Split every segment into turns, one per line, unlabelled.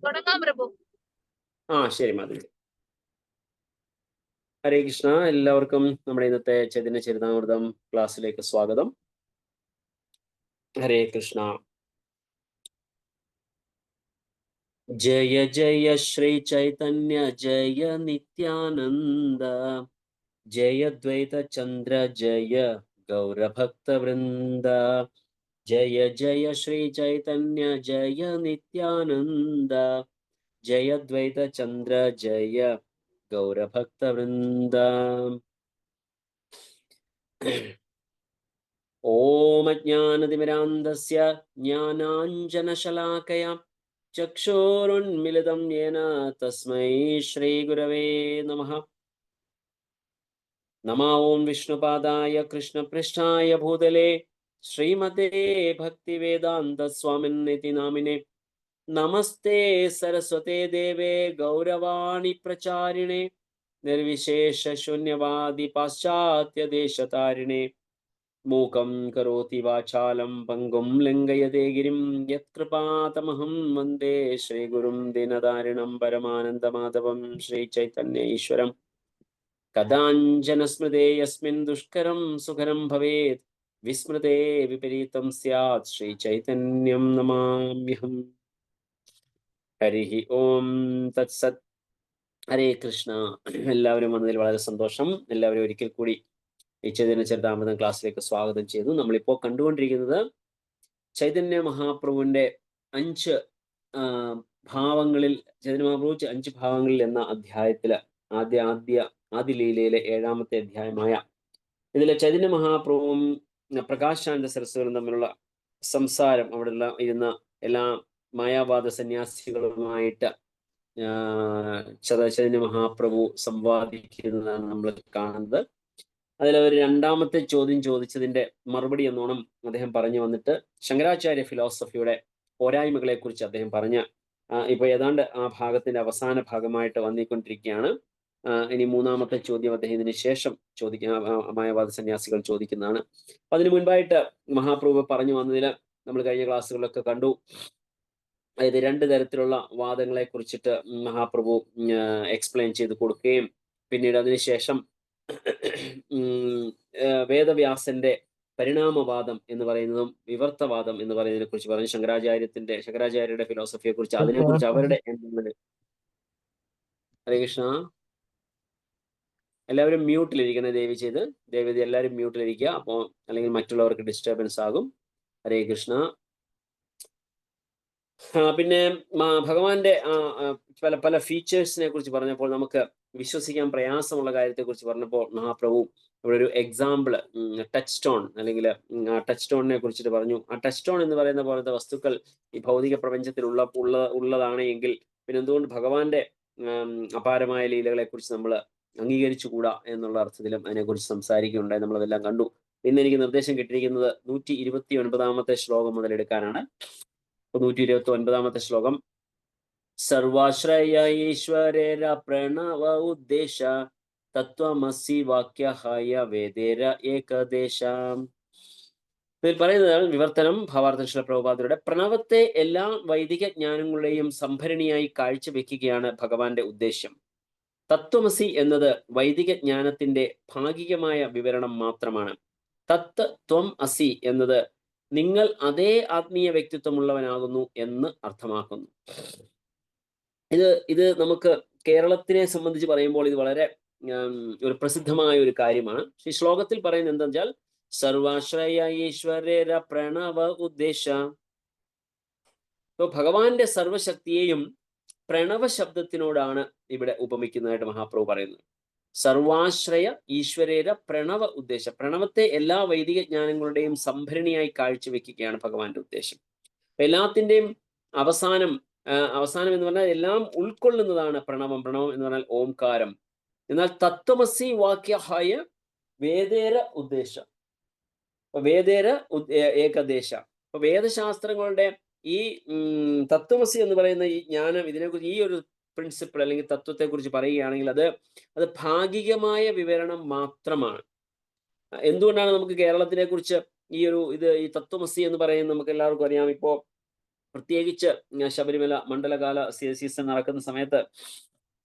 തുടങ്ങാം പ്രഭു.
ശരി മാധവി. ഹരേ കൃഷ്ണ. എല്ലാവർക്കും നമ്മുടെ ഇന്നത്തെ ചൈതന്യ ചരിതാമൃതം ക്ലാസ്സിലേക്ക് സ്വാഗതം. ഹരേ കൃഷ്ണ. ജയ ജയ ശ്രീ ചൈതന്യ ജയ നിത്യാനന്ദ, ജയ ദ്വൈത ചന്ദ്ര ജയ ഗൗരഭക്ത വൃന്ദ, ജയ ജയ ശ്രീ ചൈതന്യ ജയ നിത്യാനന്ദ, ജയ ദ്വൈത ചന്ദ്ര ജയ ഗൗരഭക്ത വൃന്ദ. ഓം അജ്ഞാനതിമിരാന്ധസ്യ ജ്ഞാനാഞ്ജനശലാകയാ ചക്ഷുരുന്മിലിതം യേന തസ്മൈ ശ്രീഗുരവേ നമഃ. നമോ ഓം വിഷ്ണുപാദായ കൃഷ്ണപൃഷ്ഠായ ഭൂതലേ ശ്രീമതേ ഭക്തിവേദാന്ത സ്വാമിന്നിതി നാമിനെ. നമസ്തേ സരസ്വതേ ദേവേ ഗൗരവാണി പ്രചാരിണേ നിർവിശേഷ ശൂന്യവാദി പാശ്ചാത്യദേശതാരിണേ. മൂകം കരോതി വാചാലം പങ്കും ലംഘയതേ ഗിരിം യത്കൃപാതമഹം വന്ദേ ശ്രീഗുരും ദീനദാരിണം പരമാനന്ദമാധവം ശ്രീചൈതന്യ ഈശ്വരം. കഥാഞ്ചന സ്മൃതേ യസ്മിൻ ദുഷ്കരം സുഖരം ഭവേത് വിസ്മൃതേ വിപരീതം സ്യാത് ശ്രീചൈതന്യം നമാമ്യഹം. ഹരി ഓം തത്സത്. ഹരേ കൃഷ്ണ. എല്ലാവരും വന്നതിൽ വളരെ സന്തോഷം. എല്ലാവരും ഒരിക്കൽ കൂടി ഈ ചൈതന്യ ചരിതാമൃതം ക്ലാസ്സിലേക്ക് സ്വാഗതം ചെയ്തു. നമ്മളിപ്പോൾ കണ്ടുകൊണ്ടിരിക്കുന്നത് ചൈതന്യ മഹാപ്രഭുവിന്റെ 5 ഭാവങ്ങളിൽ, ചൈതന്യ മഹാപ്രഭു 5 ഭാവങ്ങളിൽ എന്ന അധ്യായത്തില് ആദ്യ ലീലയിലെ 7ാമത്തെ അധ്യായമായ ഇതിലെ ചൈതന്യ മഹാപ്രഭുവും പ്രകാശാനന്ദ സരസ്വതിയും തമ്മിലുള്ള സംസാരം, അവിടെ ഇരുന്ന എല്ലാ മായാവാദ സന്യാസികളുമായിട്ട് ചൈതന്യ മഹാപ്രഭു സംവാദിക്കുന്നതാണ് നമ്മൾ കാണുന്നത്. അതിലൊരു 2ാമത്തെ ചോദ്യം ചോദിച്ചതിന്റെ മറുപടി എന്നോണം അദ്ദേഹം പറഞ്ഞു വന്നിട്ട് ശങ്കരാചാര്യ ഫിലോസഫിയുടെ പോരായ്മകളെ കുറിച്ച് അദ്ദേഹം ഇപ്പൊ ഏതാണ്ട് ആ ഭാഗത്തിന്റെ അവസാന ഭാഗമായിട്ട് വന്നിക്കൊണ്ടിരിക്കുകയാണ്. ഇനി 3ാമത്തെ ചോദ്യം അദ്ദേഹം ഇതിന് ശേഷം മായാവാദ സന്യാസികൾ ചോദിക്കുന്നതാണ്. അപ്പൊ അതിനു മുൻപായിട്ട് മഹാപ്രഭു പറഞ്ഞു വന്നതിൽ നമ്മൾ കഴിഞ്ഞ ക്ലാസ്സുകളിലൊക്കെ കണ്ടു. അതായത് 2 തരത്തിലുള്ള വാദങ്ങളെ കുറിച്ചിട്ട് മഹാപ്രഭു എക്സ്പ്ലെയിൻ ചെയ്ത് കൊടുക്കുകയും പിന്നീട് അതിനുശേഷം വേദവ്യാസന്റെ പരിണാമവാദം എന്ന് പറയുന്നതും വിവർത്തവാദം എന്ന് പറയുന്നതിനെ കുറിച്ച് പറഞ്ഞു. ശങ്കരാചാര്യരുടെ ഫിലോസഫിയെ കുറിച്ച്, അതിനെക്കുറിച്ച് അവരുടെ എന്തെങ്കിലും. ഹരേ കൃഷ്ണ. എല്ലാവരും മ്യൂട്ടിലിരിക്കുന്നത് ദയവ് എല്ലാവരും മ്യൂട്ടിലിരിക്കുക. അപ്പോൾ അല്ലെങ്കിൽ മറ്റുള്ളവർക്ക് ഡിസ്റ്റർബൻസ് ആകും. ഹരേ കൃഷ്ണ. പിന്നെ ഭഗവാന്റെ പല ഫീച്ചേഴ്സിനെ കുറിച്ച് പറഞ്ഞപ്പോൾ, നമുക്ക് വിശ്വസിക്കാൻ പ്രയാസമുള്ള കാര്യത്തെക്കുറിച്ച് പറഞ്ഞപ്പോൾ മഹാപ്രഭു ഇവിടെ ഒരു എക്സാമ്പിൾ ടച്ച് സ്റ്റോൺ, അല്ലെങ്കിൽ ആ ടച്ച് സ്റ്റോണിനെ കുറിച്ചിട്ട് പറഞ്ഞു. ആ ടച്ച് സ്റ്റോൺ എന്ന് പറയുന്ന പോലത്തെ വസ്തുക്കൾ ഈ ഭൗതിക പ്രപഞ്ചത്തിൽ ഉള്ളതാണ് എങ്കിൽ പിന്നെ എന്തുകൊണ്ട് ഭഗവാന്റെ അപാരമായ ലീലകളെ കുറിച്ച് നമ്മൾ അംഗീകരിച്ചുകൂടാ എന്നുള്ള അർത്ഥത്തിലും അതിനെക്കുറിച്ച് സംസാരിക്കുകയുണ്ടായി. നമ്മളതെല്ലാം കണ്ടു. ഇന്ന് എനിക്ക് നിർദ്ദേശം കിട്ടിയിരിക്കുന്നത് 129ാമത്തെ ശ്ലോകം മുതൽ എടുക്കാനാണ്. 129ാമത്തെ ശ്ലോകം. സർവാശ്രയ ഈശ്വരേര പ്രണവ ഉദ്ദേശ തത്വമസി വാക്യഹായ വേദേര ഏകദേശ. ഇതിൽ പറയുന്നതാണ് വിവർത്തനം. ഭാവാർത്ഥ പ്രഭുപാദരുടെ പ്രണവത്തെ എല്ലാ വൈദിക ജ്ഞാനങ്ങളുടെയും സംഭരണിയായി കാഴ്ചവെക്കുകയാണ് ഭഗവാന്റെ ഉദ്ദേശ്യം. തത്വമസി എന്നത് വൈദിക ജ്ഞാനത്തിന്റെ ഭാഗികമായ വിവരണം മാത്രമാണ്. തത്ത് ത്വം അസി എന്നത് നിങ്ങൾ അതേ ആത്മീയ വ്യക്തിത്വമുള്ളവനാകുന്നു എന്ന് അർത്ഥമാക്കുന്നു. ഇത് നമുക്ക് കേരളത്തിനെ സംബന്ധിച്ച് പറയുമ്പോൾ ഇത് വളരെ ഒരു പ്രസിദ്ധമായ ഒരു കാര്യമാണ്. ഈ ശ്ലോകത്തിൽ പറയുന്നത് എന്താ വെച്ചാൽ, സർവാശ്രയ ഈശ്വരേര പ്രണവ ഉദ്ദേശ. ഭഗവാന്റെ സർവശക്തിയെയും പ്രണവ ശബ്ദത്തിനോടാണ് ഇവിടെ ഉപമിക്കുന്നതായിട്ട് മഹാപ്രഭു പറയുന്നത്. സർവാശ്രയ ഈശ്വരേര പ്രണവ ഉദ്ദേശ. പ്രണവത്തെ എല്ലാ വൈദിക ജ്ഞാനങ്ങളുടെയും സംഭരണിയായി കാഴ്ചവെക്കുകയാണ് ഭഗവാന്റെ ഉദ്ദേശം. എല്ലാത്തിൻ്റെയും അവസാനം എന്ന് പറഞ്ഞാൽ എല്ലാം ഉൾക്കൊള്ളുന്നതാണ് പ്രണവം. പ്രണവം എന്ന് പറഞ്ഞാൽ ഓംകാരം. എന്നാൽ തത്വമസി വാക്യഹായ വേദേര ഉദ്ദേശ, വേദേര ഏകദേശ. അപ്പൊ വേദശാസ്ത്രങ്ങളുടെ ഈ തത്വമസി എന്ന് പറയുന്ന ഈ ജ്ഞാനം, ഇതിനെക്കുറിച്ച് ഈ ഒരു പ്രിൻസിപ്പിൾ അല്ലെങ്കിൽ തത്വത്തെ കുറിച്ച് പറയുകയാണെങ്കിൽ അത് ഭാഗികമായ വിവരണം മാത്രമാണ്. എന്തുകൊണ്ടാണ് നമുക്ക് കേരളത്തിനെ കുറിച്ച് ഈ തത്വമസി എന്ന് പറയുന്നത് നമുക്ക് എല്ലാവർക്കും അറിയാം. ഇപ്പോ പ്രത്യേകിച്ച് ശബരിമല മണ്ഡലകാല സീസൺ നടക്കുന്ന സമയത്ത്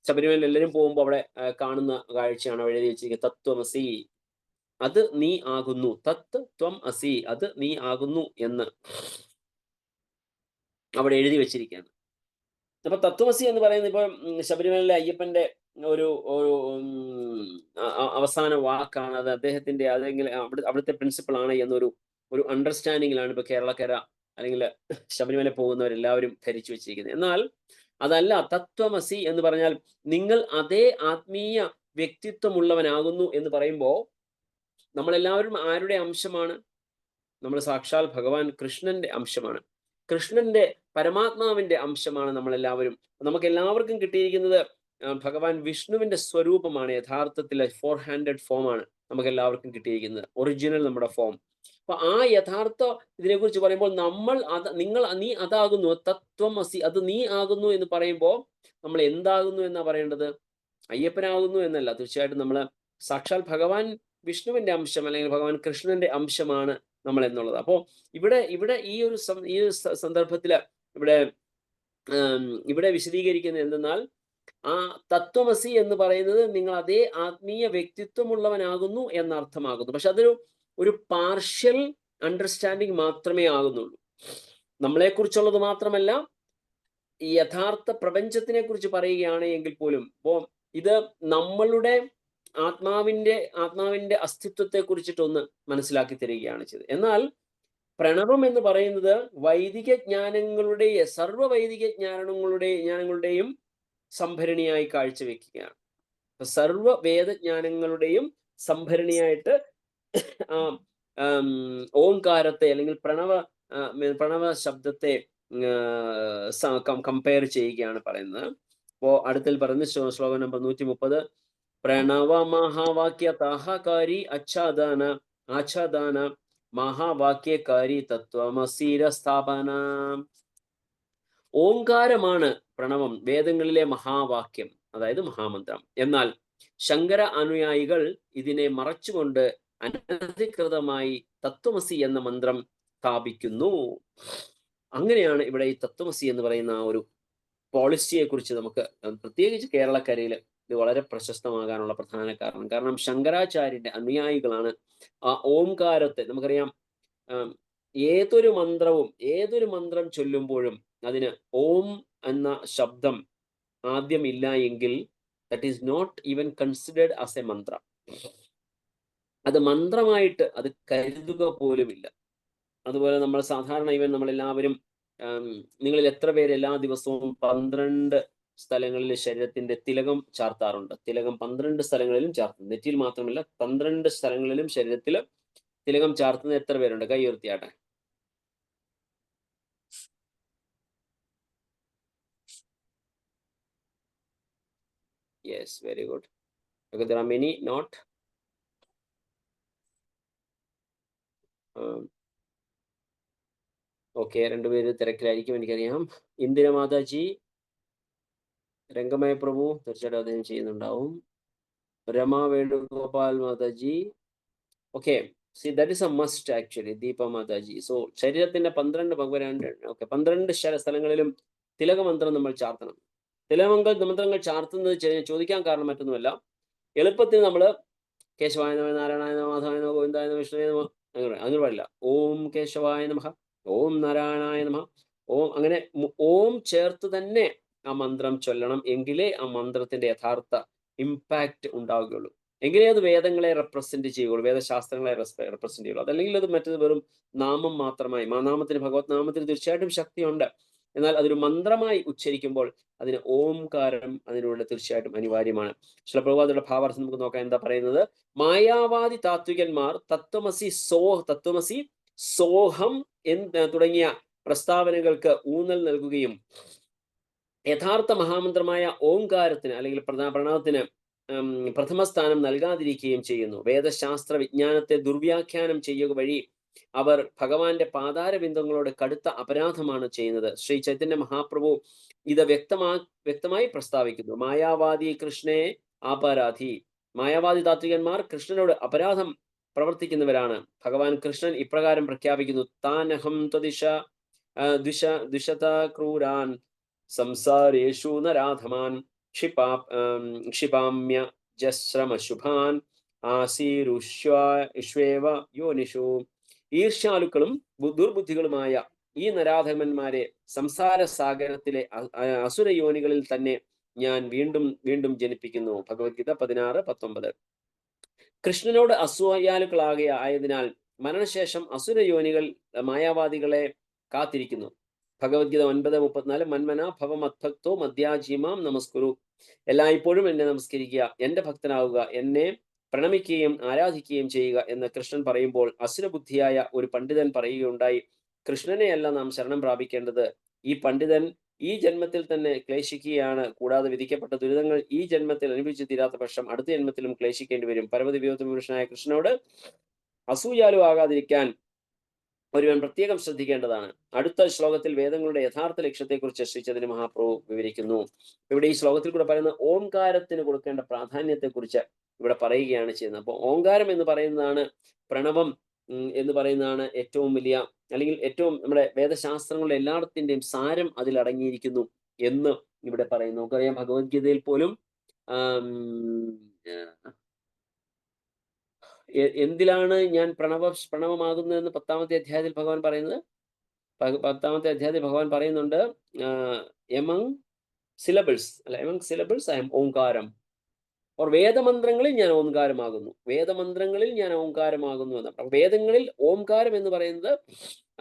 ശബരിമല എല്ലാവരും പോകുമ്പോൾ അവിടെ കാണുന്ന കാഴ്ചയാണ് അവിടെ എഴുതി വെച്ചിരിക്കുന്നത്, തത്വമസി, അത് നീ ആകുന്നു, തത്ത് ത്വം അസി, അത് നീ ആകുന്നു എന്ന് അവിടെ എഴുതി വെച്ചിരിക്കുകയാണ്. അപ്പൊ തത്വമസി എന്ന് പറയുന്നത് ഇപ്പൊ ശബരിമലയിലെ അയ്യപ്പന്റെ ഒരു അവസാന വാക്കാണ് അത്, അദ്ദേഹത്തിന്റെ അതെങ്കിലും അവിടുത്തെ പ്രിൻസിപ്പിൾ ആണ് എന്നൊരു അണ്ടർസ്റ്റാൻഡിങ്ങിലാണ് ഇപ്പൊ കേരളക്കര അല്ലെങ്കിൽ ശബരിമല പോകുന്നവരെല്ലാവരും ധരിച്ചു വെച്ചിരിക്കുന്നത്. എന്നാൽ അതല്ല, തത്വമസി എന്ന് പറഞ്ഞാൽ നിങ്ങൾ അതേ ആത്മീയ വ്യക്തിത്വമുള്ളവനാകുന്നു എന്ന് പറയുമ്പോൾ നമ്മളെല്ലാവരും ആരുടെ അംശമാണ്? നമ്മൾ സാക്ഷാൽ ഭഗവാൻ കൃഷ്ണന്റെ അംശമാണ്. കൃഷ്ണന്റെ പരമാത്മാവിന്റെ അംശമാണ് നമ്മളെല്ലാവരും. നമുക്ക് എല്ലാവർക്കും കിട്ടിയിരിക്കുന്നത് ഭഗവാൻ വിഷ്ണുവിന്റെ സ്വരൂപമാണ്. യഥാർത്ഥത്തിൽ 4 ഹാൻഡഡ് ഫോം ആണ് നമുക്ക് എല്ലാവർക്കും കിട്ടിയിരിക്കുന്നത്, ഒറിജിനൽ നമ്മുടെ ഫോം. അപ്പൊ ആ യഥാർത്ഥ ഇതിനെക്കുറിച്ച് പറയുമ്പോൾ നമ്മൾ നീ അതാകുന്നു, തത്വം അസി, അത് നീ ആകുന്നു എന്ന് പറയുമ്പോൾ നമ്മൾ എന്താകുന്നു എന്നാ പറയേണ്ടത്? അയ്യപ്പനാകുന്നു എന്നല്ല, തീർച്ചയായിട്ടും നമ്മൾ സാക്ഷാൽ ഭഗവാൻ വിഷ്ണുവിന്റെ അംശം അല്ലെങ്കിൽ ഭഗവാൻ കൃഷ്ണന്റെ അംശമാണ് നമ്മൾ എന്നുള്ളത്. അപ്പോൾ ഇവിടെ ഈ ഒരു സന്ദർഭത്തില് ഇവിടെ വിശദീകരിക്കുന്നത് എന്തെന്നാൽ, ആ തത്വമസി എന്ന് പറയുന്നത് നിങ്ങൾ അതേ ആത്മീയ വ്യക്തിത്വമുള്ളവനാകുന്നു എന്നർത്ഥമാകുന്നു. പക്ഷെ ഒരു പാർഷ്യൽ അണ്ടർസ്റ്റാൻഡിങ് മാത്രമേ ആകുന്നുള്ളൂ. നമ്മളെക്കുറിച്ചുള്ളത് മാത്രമല്ല, ഈ യഥാർത്ഥ പ്രപഞ്ചത്തിനെ കുറിച്ച് പറയുകയാണ് എങ്കിൽ പോലും ഇത് നമ്മളുടെ ആത്മാവിന്റെ അസ്തിത്വത്തെ കുറിച്ചിട്ടൊന്ന് മനസ്സിലാക്കി തരികയാണ് ചെയ്തത്. എന്നാൽ പ്രണവം എന്ന് പറയുന്നത് വൈദിക ജ്ഞാനങ്ങളുടെ സർവ്വവൈദിക ജ്ഞാനങ്ങളുടെയും സംഭരണിയായി കാഴ്ചവെക്കുകയാണ്. സർവ്വ വേദജ്ഞാനങ്ങളുടെയും സംഭരണിയായിട്ട് ഓംകാരത്തെ അല്ലെങ്കിൽ പ്രണവ ശബ്ദത്തെ കമ്പയർ ചെയ്യുകയാണ് പറയുന്നത്. അപ്പോ അടുത്തിൽ പറയുന്ന ശ്ലോകം നമ്പർ 130, പ്രണവ മഹാവാക്യ താഹകാരി ആച്ഛാദാന മഹാവാക്യകാരി തത്വമസീര സ്ഥാപന. ഓംകാരമാണ് പ്രണവം, വേദങ്ങളിലെ മഹാവാക്യം, അതായത് മഹാമന്ത്രം. എന്നാൽ ശങ്കര അനുയായികൾ ഇതിനെ മറച്ചുകൊണ്ട് അനധികൃതമായി തത്വമസി എന്ന മന്ത്രം സ്ഥാപിക്കുന്നു. അങ്ങനെയാണ് ഇവിടെ ഈ തത്വമസി എന്ന് പറയുന്ന ആ ഒരു പോളിസിയെ കുറിച്ച് നമുക്ക് പ്രത്യേകിച്ച് കേരളക്കരയിൽ ഇത് വളരെ പ്രശസ്തമാകാനുള്ള പ്രധാന കാരണം. കാരണം ശങ്കരാചാര്യന്റെ അനുയായികളാണ് ആ ഓംകാരത്തെ, നമുക്കറിയാം ഏതൊരു മന്ത്രം ചൊല്ലുമ്പോഴും അതിന് ഓം എന്ന ശബ്ദം ആദ്യം ഇല്ല എങ്കിൽ that is not even considered as a mantra. അത് മന്ത്രമായിട്ട് അത് കരുതുക പോലുമില്ല. അതുപോലെ നമ്മൾ സാധാരണ നമ്മളെല്ലാവരും നിങ്ങളിൽ എത്ര പേര് എല്ലാ ദിവസവും 12 സ്ഥലങ്ങളിൽ ശരീരത്തിന്റെ തിലകം ചാർത്താറുണ്ട്? തിലകം 12 സ്ഥലങ്ങളിലും ചാർത്തും, നെറ്റിയിൽ മാത്രമല്ല 12 സ്ഥലങ്ങളിലും ശരീരത്തിൽ തിലകം ചാർത്തുന്ന എത്ര പേരുണ്ട്? കൈ ഉയർത്തിയാട്ടെ. Yes, very good. Okay, there are many not. Okay, 2 പേര് തിരക്കിലായിരിക്കും എനിക്കറിയാം. ഇന്ദിര മാതാജി, രംഗമയ പ്രഭു തീർച്ചയായിട്ടും അദ്ദേഹം ചെയ്യുന്നുണ്ടാവും. Rama Venugopal Mataji, okay, C that is A must actually. Deepa Mataji, so ശരീരത്തിന്റെ 12 സ്ഥലങ്ങളിലും തിലകമന്ത്രം നമ്മൾ ചാർത്തണം. തിലകമന്ത്രങ്ങൾ ചാർത്തുന്നത് ചോദിക്കാൻ കാരണം മറ്റൊന്നുമല്ല, എളുപ്പത്തിൽ നമ്മൾ കേശവായ നമ, നാരായണായ നമ, മാധവായ നമ, ഗോവിന്ദായ നമ, വിഷ്ണുവായ നമ അങ്ങനെ പാടില്ല. ഓം കേശവായ നമഃ, ഓം നാരായണായ നമഃ, ഓം, അങ്ങനെ ഓം ചേർത്ത് തന്നെ ആ മന്ത്രം ചൊല്ലണം. എങ്കിലേ ആ മന്ത്രത്തിന്റെ യഥാർത്ഥ ഇമ്പാക്റ്റ് ഉണ്ടാവുകയുള്ളൂ. എങ്കിലേ അത് വേദങ്ങളെ റെപ്രസെന്റ് ചെയ്യുകയുള്ളൂ, വേദശാസ്ത്രങ്ങളെ റെപ്രസെന്റ് ചെയ്യുള്ളൂ. അതല്ലെങ്കിൽ അത് മറ്റത് വെറും നാമം മാത്രമായി. ഭഗവത് നാമത്തിന് തീർച്ചയായിട്ടും ശക്തിയുണ്ട്. എന്നാൽ അതൊരു മന്ത്രമായി ഉച്ചരിക്കുമ്പോൾ അതിന് ഓംകാരം അതിലൂടെ തീർച്ചയായിട്ടും അനിവാര്യമാണ്. ശ്രീ പ്രഭുപാദയുടെ ഭാവാർത്ഥം നമുക്ക് നോക്കാം. എന്താ പറയുന്നത്? മായാവാദി താത്വികന്മാർ തത്വമസി സോഹം തുടങ്ങിയ പ്രസ്താവനകൾക്ക് ഊന്നൽ നൽകുകയും യഥാർത്ഥ മഹാമന്ത്രമായ ഓംകാരത്തിന് അല്ലെങ്കിൽ പ്രണവത്തിന് പ്രഥമ സ്ഥാനം നൽകാതിരിക്കുകയും ചെയ്യുന്നു. വേദശാസ്ത്ര വിജ്ഞാനത്തെ ദുർവ്യാഖ്യാനം ചെയ്യുക വഴി അവർ ഭഗവാന്റെ പാതാരബിന്ദങ്ങളോട് കടുത്ത അപരാധമാണ് ചെയ്യുന്നത്. ശ്രീ ചൈതന്യ മഹാപ്രഭു ഇത് വ്യക്തമായി പ്രസ്താവിക്കുന്നു. മായാവാദി കൃഷ്ണേ ആപരാധി. മായാവാദി താത്വികന്മാർ കൃഷ്ണനോട് അപരാധം പ്രവർത്തിക്കുന്നവരാണ്. ഭഗവാൻ കൃഷ്ണൻ ഇപ്രകാരം പ്രഖ്യാപിക്കുന്നു: താനഹം ത്വദിശ द्विषता क्रूरान् संसारेषु नराधमान् ക്ഷിപാമ്യ ജശ്രമശുഭാൻ ആസീരുഷ്വേവ യോനിഷു. ഈർഷ്യാലുക്കളും ദുർബുദ്ധികളുമായ ഈ നരാധമന്മാരെ സംസാര സാഗരത്തിലെ അസുര യോനികളിൽ തന്നെ ഞാൻ വീണ്ടും വീണ്ടും ജനിപ്പിക്കുന്നു. ഭഗവത്ഗീത 16:19. കൃഷ്ണനോട് അസൂയാലുക്കളായതിനാൽ മരണശേഷം അസുര യോനികൾ മായാവാദികളെ കാത്തിരിക്കുന്നു. ഭഗവത്ഗീത 9:34. മന്മന ഭവ മദ്ഭക്തോ മദ്യാജീമാം നമസ്കുരു. എല്ലായ്പ്പോഴും എന്നെ നമസ്കരിക്കുക, എന്റെ ഭക്തനാവുക, എന്നെ പ്രണമിക്കുകയും ആരാധിക്കുകയും ചെയ്യുക എന്ന് കൃഷ്ണൻ പറയുമ്പോൾ അസുരബുദ്ധിയായ ഒരു പണ്ഡിതൻ പറയുകയുണ്ടായി, കൃഷ്ണനെയല്ല നാം ശരണം പ്രാപിക്കേണ്ടത്, ഈ പണ്ഡിതൻ ഈ ജന്മത്തിൽ തന്നെ ക്ലേശിക്കുകയാണ്. കൂടാതെ വിധിക്കപ്പെട്ട ദുരിതങ്ങൾ ഈ ജന്മത്തിൽ അനുഭവിച്ചു തീരാത്ത പക്ഷം അടുത്ത ജന്മത്തിലും ക്ലേശിക്കേണ്ടി വരും. പരമതി വിഭൂഷനായ കൃഷ്ണനോട് അസൂയാലു ആകാതിരിക്കാൻ ഒരുവൻ പ്രത്യേകം ശ്രദ്ധിക്കേണ്ടതാണ്. അടുത്ത ശ്ലോകത്തിൽ വേദങ്ങളുടെ യഥാർത്ഥ ലക്ഷ്യത്തെക്കുറിച്ച് ശ്രീചൈതന്യ മഹാപ്രഭു വിവരിക്കുന്നു. ഇവിടെ ഈ ശ്ലോകത്തിൽ കൂടെ പറയുന്ന ഓംകാരത്തിന് കൊടുക്കേണ്ട പ്രാധാന്യത്തെക്കുറിച്ച് ഇവിടെ പറയുകയാണ് ചെയ്യുന്നത്. അപ്പോൾ ഓംകാരം എന്ന് പറയുന്നതാണ്, പ്രണവം എന്ന് പറയുന്നതാണ് ഏറ്റവും വലിയ, അല്ലെങ്കിൽ ഏറ്റവും നമ്മുടെ വേദശാസ്ത്രങ്ങളുടെ എല്ലാത്തിൻ്റെയും സാരം അതിൽ അടങ്ങിയിരിക്കുന്നു എന്ന് ഇവിടെ പറയുന്നു. നമുക്കറിയാം ഭഗവത്ഗീതയിൽ പോലും എന്തിലാണ് ഞാൻ പ്രണവമാകുന്നതെന്ന് 10ാമത്തെ അധ്യായത്തിൽ ഭഗവാൻ പറയുന്നത്. 10ാമത്തെ അധ്യായത്തിൽ ഭഗവാൻ പറയുന്നുണ്ട്, among syllables I am omkaram. Or വേദമന്ത്രങ്ങളിൽ ഞാൻ ഓംകാരമാകുന്നു, വേദമന്ത്രങ്ങളിൽ ഞാൻ ഓംകാരമാകുന്നു എന്നാണ്. വേദങ്ങളിൽ ഓംകാരം എന്ന് പറയുന്നത്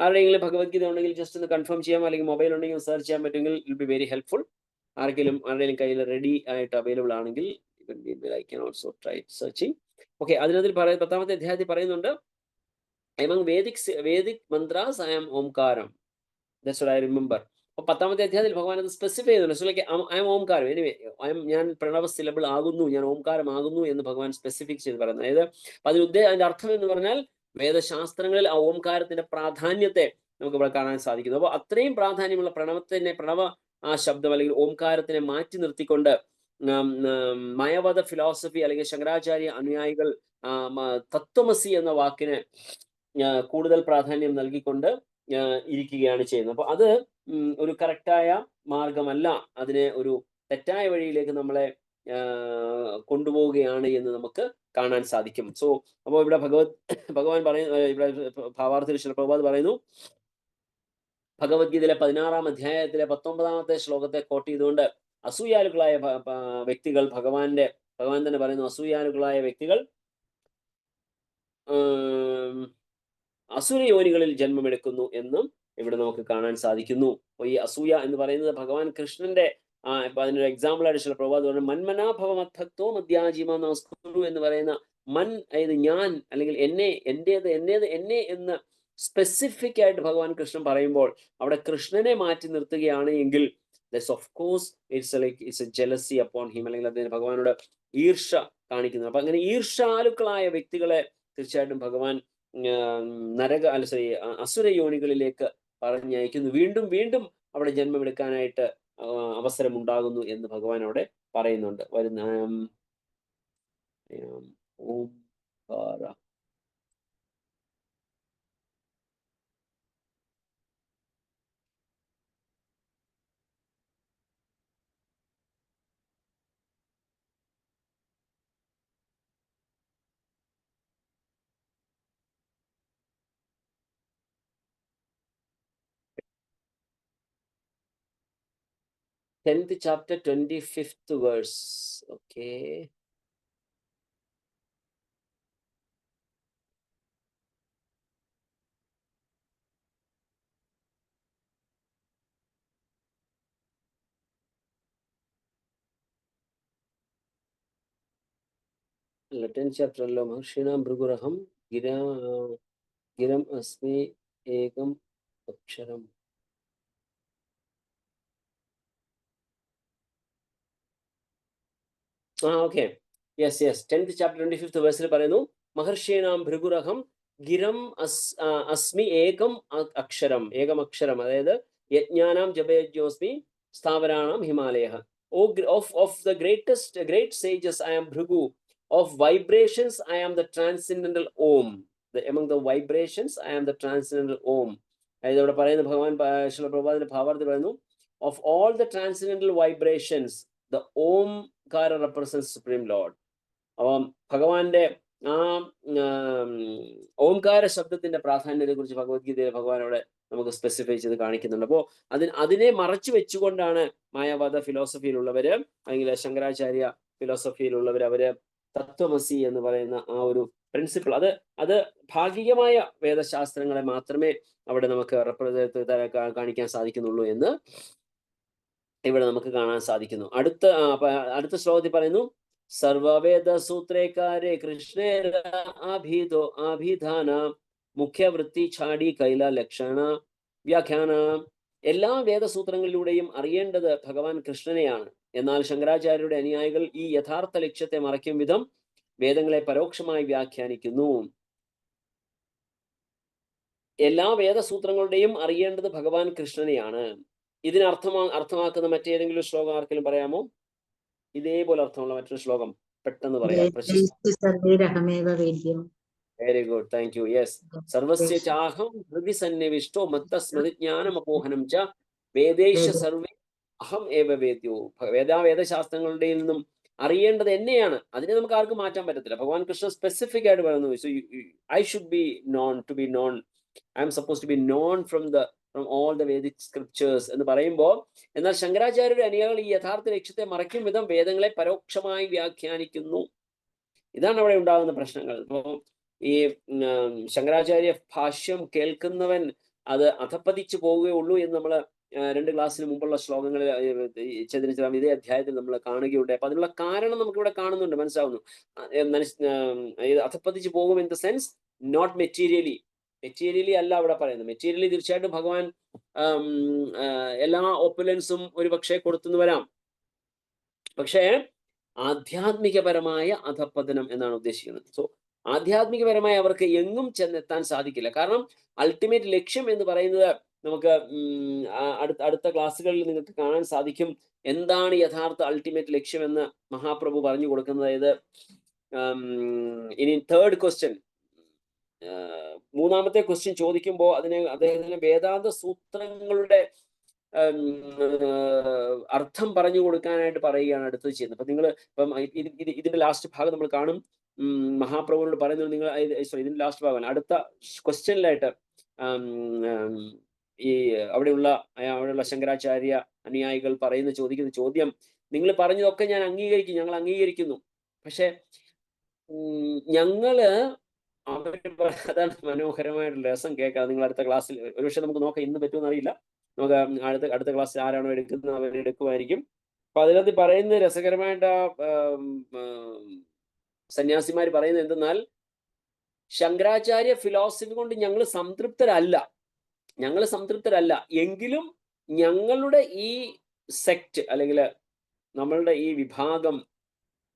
ആരുടെയെങ്കിലും ഭഗവത്ഗീത ഉണ്ടെങ്കിൽ ജസ്റ്റ് ഒന്ന് കൺഫേം ചെയ്യാം, അല്ലെങ്കിൽ മൊബൈൽ ഉണ്ടെങ്കിൽ സെർച്ച് ചെയ്യാൻ പറ്റുമെങ്കിൽ ഇറ്റ് ബി വെരി ഹെൽപ്ഫുൾ. ആരുടെയും കയ്യിൽ റെഡി ആയിട്ട് അവൈലബിൾ ആണെങ്കിൽ I can also try searching. Okay, അതിനതിൽ 10ാമത്തെ അധ്യായത്തിൽ പറയുന്നുണ്ട്, among vedic mantras I am omkaram. That's what I remember. അപ്പോൾ 10ാമത്തെ അധ്യായത്തിൽ ഭഗവാൻ അത് സ്പെസിഫൈ ചെയ്യുന്നുണ്ട്. So like I am omkaram, anyway ഞാൻ പ്രണവ സിലബിൾ ആകുന്നു, ഞാൻ ഓംകാരമാകുന്നു എന്ന് ഭഗവാൻ സ്പെസിഫിക് ചെയ്ത് പറയുന്നത്. അതായത് അതിന്റെ അർത്ഥം എന്ന് പറഞ്ഞാൽ വേദശാസ്ത്രങ്ങളിൽ ആ ഓംകാരത്തിന്റെ പ്രാധാന്യത്തെ നമുക്ക് ഇവിടെ കാണാൻ സാധിക്കുന്നു. അപ്പോൾ അത്രയും പ്രാധാന്യമുള്ള പ്രണവ ആ ശബ്ദം അല്ലെങ്കിൽ ഓംകാരത്തിനെ മാറ്റി നിർത്തിക്കൊണ്ട് മയവദ ഫിലോസഫി അല്ലെങ്കിൽ ശങ്കരാചാര്യ അനുയായികൾ തത്വമസി എന്ന വാക്കിന് കൂടുതൽ പ്രാധാന്യം നൽകിക്കൊണ്ട് ഇരിക്കുകയാണ് ചെയ്യുന്നത്. അപ്പൊ അത് ഒരു കറക്റ്റായ മാർഗമല്ല, അതിനെ ഒരു തെറ്റായ വഴിയിലേക്ക് നമ്മളെ കൊണ്ടുപോവുകയാണ് എന്ന് നമുക്ക് കാണാൻ സാധിക്കും. സോ അപ്പോൾ ഇവിടെ ഭഗവാൻ പറയുന്നു, ഇവിടെ ഭാവാർത്ഥ പ്രഭുപാദ് പറയുന്നു, ഭഗവത്ഗീതയിലെ 16ാം അധ്യായത്തിലെ 19ാമത്തെ ശ്ലോകത്തെ കോട്ട് ചെയ്തുകൊണ്ട് അസൂയാലുക്കളായ വ്യക്തികൾ, ഭഗവാൻ തന്നെ പറയുന്നു, അസൂയാലുക്കളായ വ്യക്തികൾ അസുരയോനികളിൽ ജന്മമെടുക്കുന്നു എന്നും ഇവിടെ നമുക്ക് കാണാൻ സാധിക്കുന്നു. അപ്പോൾ ഈ അസൂയ എന്ന് പറയുന്നത് ഭഗവാൻ കൃഷ്ണന്റെ ഇപ്പൊ അതിനൊരു എക്സാമ്പിൾ ആയിട്ട് ചില പ്രഭാത് പറഞ്ഞു, മന്മനാഭവ മദ്ഭക്തോ മദ്യാജീമാം നമസ്കുരു എന്ന് പറയുന്ന മൻ, അതായത് ഞാൻ, അല്ലെങ്കിൽ എന്നെ എന്ന് സ്പെസിഫിക് ആയിട്ട് ഭഗവാൻ കൃഷ്ണൻ പറയുമ്പോൾ അവിടെ കൃഷ്ണനെ മാറ്റി നിർത്തുകയാണ് എങ്കിൽ of course it's A jealousy upon him, അല്ലെങ്കിൽ അതിന് ഭഗവാനോട് ഈർഷ കാണിക്കുന്നത്. അപ്പൊ അങ്ങനെ ഈർഷാലുക്കളായ വ്യക്തികളെ തീർച്ചയായിട്ടും ഭഗവാൻ അസുര യോനികളിലേക്ക് പറഞ്ഞയക്കുന്നു. വീണ്ടും വീണ്ടും അവിടെ ജന്മമെടുക്കാനായിട്ട് അവസരമുണ്ടാകുന്നു എന്ന് ഭഗവാൻ അവിടെ പറയുന്നുണ്ട്. Omkara 10th chapter 25th verse. Okay. Tenth chapter लो महर्षिणां भृगुरहं गिरम् अस्मि एकम् अक्षरम्. Okay. Yes. 10th chapter 25th verse പറയുന്നു, മഹർഷീണാം ഭൃഗുരഹം ഗിരം അസ്മി ഏകം അക്ഷരം. ഏകം അക്ഷരം, അതായത് യജ്ഞാനാം ജപയജ്ഞോസ്മി സ്ഥാവരാണാം Himalaya. Of the great sages I am Bhrigu. Of vibrations I am the transcendental Om. Among the vibrations I am the transcendental Om. അതായത് ഇവിടെ പറയുന്ന ഭഗവാൻ ശ്രീല പ്രഭുപാദിന്റെ ഭാവാർത്ഥത്തിൽ പറയുന്നു, of all the transcendental vibrations the omkara represents supreme lord. അപ്പം ഭഗവാന്റെ ആ ഓംകാര ശബ്ദത്തിന്റെ പ്രാധാന്യത്തെ കുറിച്ച് ഭഗവത്ഗീതയിൽ ഭഗവാൻ അവിടെ നമുക്ക് സ്പെസിഫൈ ചെയ്ത് കാണിക്കുന്നുണ്ട്. അപ്പോൾ അതിനെ മറച്ചു വെച്ചുകൊണ്ടാണ് മായാവാദ ഫിലോസഫിയിലുള്ളവര് അല്ലെങ്കിൽ ശങ്കരാചാര്യ ഫിലോസഫിയിലുള്ളവര് അവര് തത്വമസി എന്ന് പറയുന്ന ആ ഒരു പ്രിൻസിപ്പിൾ അത് ഭാഗികമായ വേദശാസ്ത്രങ്ങളെ മാത്രമേ അവിടെ നമുക്ക് കാണിക്കാൻ സാധിക്കുന്നുള്ളൂ എന്ന് ഇവിടെ നമുക്ക് കാണാൻ സാധിക്കുന്നു. അടുത്ത ശ്ലോകത്തിൽ പറയുന്നു, സർവവേദ സൂത്രേക്കാരെ കൃഷ്ണേര ആഭിധാന മുഖ്യവൃത്തി ഛാടി കൈല ലക്ഷണ വ്യാഖ്യാന. എല്ലാ വേദസൂത്രങ്ങളിലൂടെയും അറിയേണ്ടത് ഭഗവാൻ കൃഷ്ണനെയാണ്. എന്നാൽ ശങ്കരാചാര്യരുടെ അനുയായികൾ ഈ യഥാർത്ഥ ലക്ഷ്യത്തെ മറയ്ക്കും വിധം വേദങ്ങളെ പരോക്ഷമായി വ്യാഖ്യാനിക്കുന്നു. എല്ലാ വേദസൂത്രങ്ങളുടെയും അറിയേണ്ടത് ഭഗവാൻ കൃഷ്ണനെയാണ്. അർത്ഥമാക്കുന്ന മറ്റേതെങ്കിലും ശ്ലോകം ആർക്കെങ്കിലും പറയാമോ? ഇതേപോലെ അർത്ഥമുള്ള മറ്റൊരു ശ്ലോകം പെട്ടെന്ന് പറയാം. Very good, thank you. Yes, സർവസ്യ ചാഹം ഹൃദി സന്നിവിഷ്ടോ മത്തസ്മൃതിജ്ഞാനമപോഹനം ച വേദേശ സർവേ അഹം ഏവ വേദ്യോ. വേദശാസ്ത്രങ്ങളുടെ നിന്നും അറിയേണ്ടത് എന്നെയാണ്. അതിനെ നമുക്ക് ആർക്കും മാറ്റാൻ പറ്റത്തില്ല. ഭഗവാൻ കൃഷ്ണ സ്പെസിഫിക് ആയിട്ട് പറയുന്നു, so I should be known to be known, I am supposed to be known from all the Vedic scriptures എന്ന് പറയുമ്പോൾ, എന്നാൽ ശങ്കരാചാര്യരുടെ അനുയായികൾ ഈ യഥാർത്ഥ ലക്ഷ്യത്തെ മറയ്ക്കും വിധം വേദങ്ങളെ പരോക്ഷമായി വ്യാഖ്യാനിക്കുന്നു. ഇതാണ് അവിടെ ഉണ്ടാകുന്ന പ്രശ്നങ്ങൾ. ഇപ്പോൾ ഈ ശങ്കരാചാര്യ ഭാഷ്യം കേൾക്കുന്നവൻ അത് അധപ്പതിച്ചു പോവുകയുള്ളൂ എന്ന് നമ്മൾ 2 ക്ലാസ്സിന് മുമ്പുള്ള ശ്ലോകങ്ങളിൽ ചന്ദ്രചരം ഇതേ അധ്യായത്തിൽ നമ്മൾ കാണുകയുണ്ട്. അപ്പൊ അതിനുള്ള കാരണം നമുക്ക് ഇവിടെ കാണുന്നുണ്ട്, മനസ്സിലാവുന്നു. അധപ്പതിച്ചു പോകും in the sense not materially അല്ല അവിടെ പറയുന്നത്. മെറ്റീരിയലി തീർച്ചയായിട്ടും ഭഗവാൻ എല്ലാ ഓപ്പുലൻസും ഒരു പക്ഷേ കൊടുത്തുനിന്ന് വരാം. പക്ഷേ ആധ്യാത്മികപരമായ അധപ്പതനം എന്നാണ് ഉദ്ദേശിക്കുന്നത്. സോ ആധ്യാത്മികപരമായി അവർക്ക് എങ്ങും ചെന്നെത്താൻ സാധിക്കില്ല. കാരണം അൾട്ടിമേറ്റ് ലക്ഷ്യം എന്ന് പറയുന്നത് നമുക്ക് അടുത്ത ക്ലാസ്സുകളിൽ നിങ്ങൾക്ക് കാണാൻ സാധിക്കും. എന്താണ് യഥാർത്ഥ അൾട്ടിമേറ്റ് ലക്ഷ്യം എന്ന് മഹാപ്രഭു പറഞ്ഞു കൊടുക്കുന്നത്. അതായത് ഇനി തേർഡ് ക്വസ്റ്റ്യൻ, മൂന്നാമത്തെ ക്വസ്റ്റ്യൻ ചോദിക്കുമ്പോൾ അദ്ദേഹത്തിന് വേദാന്ത സൂത്രങ്ങളുടെ അർത്ഥം പറഞ്ഞു കൊടുക്കാനായിട്ട് പറയുകയാണ് അടുത്തത് ചെയ്യുന്നത്. അപ്പൊ നിങ്ങൾ ഇപ്പം ഇതിന്റെ ലാസ്റ്റ് ഭാഗം നമ്മൾ കാണും. മഹാപ്രഭുവിനോട് പറയുന്നത് നിങ്ങൾ ഇതിന്റെ ലാസ്റ്റ് ഭാഗമാണ്. അടുത്ത ക്വസ്റ്റ്യനിലായിട്ട് ഈ അവിടെയുള്ള ശങ്കരാചാര്യ അനുയായികൾ ചോദിക്കുന്ന ചോദ്യം, നിങ്ങൾ പറഞ്ഞതൊക്കെ ഞാൻ അംഗീകരിക്കും, ഞങ്ങൾ അംഗീകരിക്കുന്നു, പക്ഷെ ഞങ്ങള് അതാണ് മനോഹരമായിട്ടുള്ള രസം കേൾക്കാം. നിങ്ങൾ അടുത്ത ക്ലാസ്സിൽ ഒരുപക്ഷെ നമുക്ക് നോക്കാം, ഇന്ന് പറ്റുമെന്ന് അറിയില്ല. നമുക്ക് അടുത്ത ക്ലാസ്സിൽ ആരാണോ എടുക്കുന്നത് അവരെടുക്കുമായിരിക്കും. അപ്പൊ അതിനകത്ത് പറയുന്ന രസകരമായിട്ട് സന്യാസിമാർ പറയുന്നത് എന്തെന്നാൽ, ശങ്കരാചാര്യ ഫിലോസഫി കൊണ്ട് ഞങ്ങൾ സംതൃപ്തരല്ല എങ്കിലും ഞങ്ങളുടെ ഈ സെക്ട് അല്ലെങ്കിൽ നമ്മളുടെ ഈ വിഭാഗം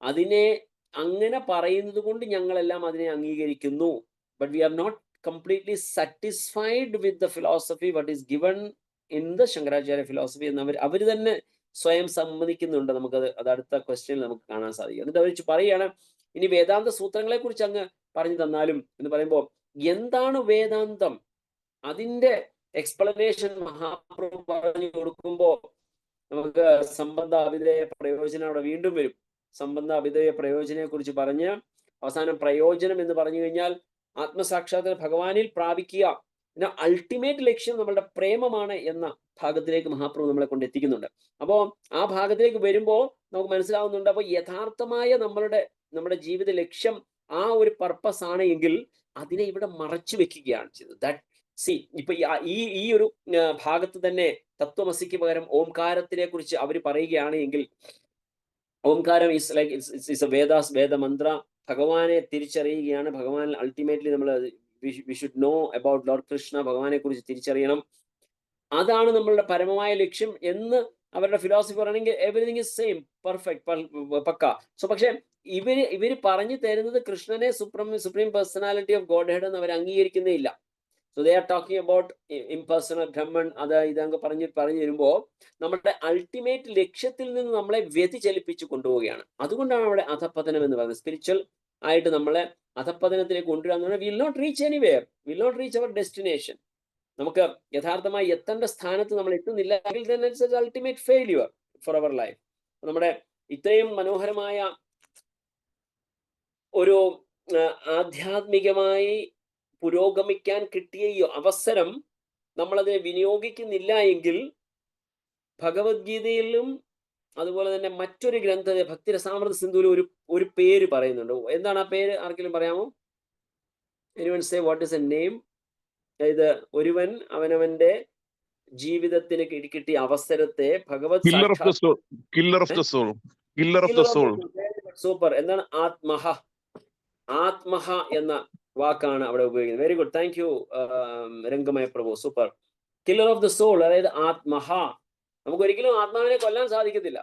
അതിനെ അങ്ങനെ പറയുന്നത് കൊണ്ട് ഞങ്ങളെല്ലാം അതിനെ അംഗീകരിക്കുന്നു. But we are not completely satisfied with the philosophy what is given in the Shankaracharya philosophy എന്ന് അവർ തന്നെ സ്വയം സമ്മതിക്കുന്നുണ്ട്. അത് അടുത്ത ക്വസ്റ്റ്യനിൽ നമുക്ക് കാണാൻ സാധിക്കും. എന്നിട്ട് അവർ പറയുകയാണ്, ഇനി വേദാന്ത സൂത്രങ്ങളെ കുറിച്ച് അങ്ങ് പറഞ്ഞു തന്നാലും എന്ന് പറയുമ്പോൾ, എന്താണ് വേദാന്തം, അതിന്റെ എക്സ്പ്ലനേഷൻ മഹാപ്രഭു പറഞ്ഞു കൊടുക്കുമ്പോൾ നമുക്ക് സംബന്ധ അഭിധേയ പ്രയോജനം അവിടെ വീണ്ടും വരും. സംബന്ധ അഭിധേയ പ്രയോജനത്തെ കുറിച്ച് പറഞ്ഞ് അവസാനം പ്രയോജനം എന്ന് പറഞ്ഞു കഴിഞ്ഞാൽ ആത്മസാക്ഷാത്കാരം ഭഗവാനിൽ പ്രാപിക്കുക, പിന്നെ അൾട്ടിമേറ്റ് ലക്ഷ്യം നമ്മളുടെ പ്രേമമാണ് എന്ന ഭാഗത്തിലേക്ക് മഹാപ്രഭു നമ്മളെ കൊണ്ട് എത്തിക്കുന്നുണ്ട്. അപ്പോൾ ആ ഭാഗത്തിലേക്ക് വരുമ്പോൾ നമുക്ക് മനസ്സിലാവുന്നുണ്ട്, അപ്പോൾ യഥാർത്ഥമായ നമ്മുടെ ജീവിത ലക്ഷ്യം ആ ഒരു പർപ്പസ് ആണ് എങ്കിൽ അതിനെ ഇവിടെ മറച്ചു വെക്കുകയാണ് ചെയ്തത്. ഇപ്പൊ ഈ ഒരു ഭാഗത്ത് തന്നെ തത്വമസിക്ക് പകരം ഓംകാരത്തിനെ കുറിച്ച് അവർ പറയുകയാണ് എങ്കിൽ, ഓംകാരം ഇസ് ലൈക്ക് ഇറ്റ്സ് എ വേദമന്ത്ര. ഭഗവാനെ തിരിച്ചറിയുകയാണ്. ഭഗവാൻ അൾട്ടിമേറ്റ്ലി നമ്മൾ we should know about lord Krishna, ഭഗവാനെ കുറിച്ച് തിരിച്ചറിയണം, അതാണ് നമ്മളുടെ പരമമായ ലക്ഷ്യം എന്ന് അവരുടെ ഫിലോസഫി പറയണമെങ്കിൽ എവറിതിങ് ഇസ് സെയിം, പെർഫെക്റ്റ്, പക്ക. സോ പക്ഷെ ഇവര് പറഞ്ഞു തരുന്നത് കൃഷ്ണനെ supreme personality of godhead എന്ന് അവർ അംഗീകരിക്കുന്നേ ഇല്ല. So they are talking about impersonal Brahman, ഇതങ്ങ് പറഞ്ഞു വരുമ്പോൾ നമ്മുടെ അൾട്ടിമേറ്റ് ലക്ഷ്യത്തിൽ നിന്ന് നമ്മളെ വ്യതിചലിപ്പിച്ചു കൊണ്ടുപോവുകയാണ്. അതുകൊണ്ടാണ് അവിടെ അധപ്പതനം എന്ന് പറയുന്നത്. സ്പിരിച്വൽ ആയിട്ട് നമ്മളെ അധപ്പതനത്തിലേക്ക് കൊണ്ടുവരാന്ന് പറഞ്ഞാൽ will not reach anywhere, will not reach our destination. നമുക്ക് യഥാർത്ഥമായി എത്തേണ്ട സ്ഥാനത്ത് നമ്മൾ എത്തുന്നില്ല എങ്കിൽ then it's an ultimate failure for our life. നമ്മുടെ ഇത്രയും മനോഹരമായ ഒരു ആധ്യാത്മികമായി പുരോഗമിക്കാൻ കിട്ടിയ ഈ അവസരം നമ്മളത് വിനിയോഗിക്കുന്നില്ല എങ്കിൽ ഭഗവത്ഗീതയിലും അതുപോലെ തന്നെ മറ്റൊരു ഗ്രന്ഥ ഭക്തിരസാമൃത സിന്ധുവിൽ ഒരു പേര് പറയുന്നുണ്ട്. എന്താണ് ആ പേര്? ആർക്കെങ്കിലും പറയാമോ? anyone say what is a name? അതായത് ഒരുവൻ അവനവന്റെ ജീവിതത്തിന് കിട്ടിയ അവസരത്തെ ഭഗവത് സൂപ്പർ. എന്താണ്? ആത്മഹ എന്ന വാക്കാണ് അവിടെ ഉപയോഗിക്കുന്നത്. Very good, thank you Rangamaya Prabhu, super. Killer of the soul, അതായത് ആത്മഹ. നമുക്ക് ഒരിക്കലും ആത്മാവിനെ കൊല്ലാൻ സാധിക്കത്തില്ല,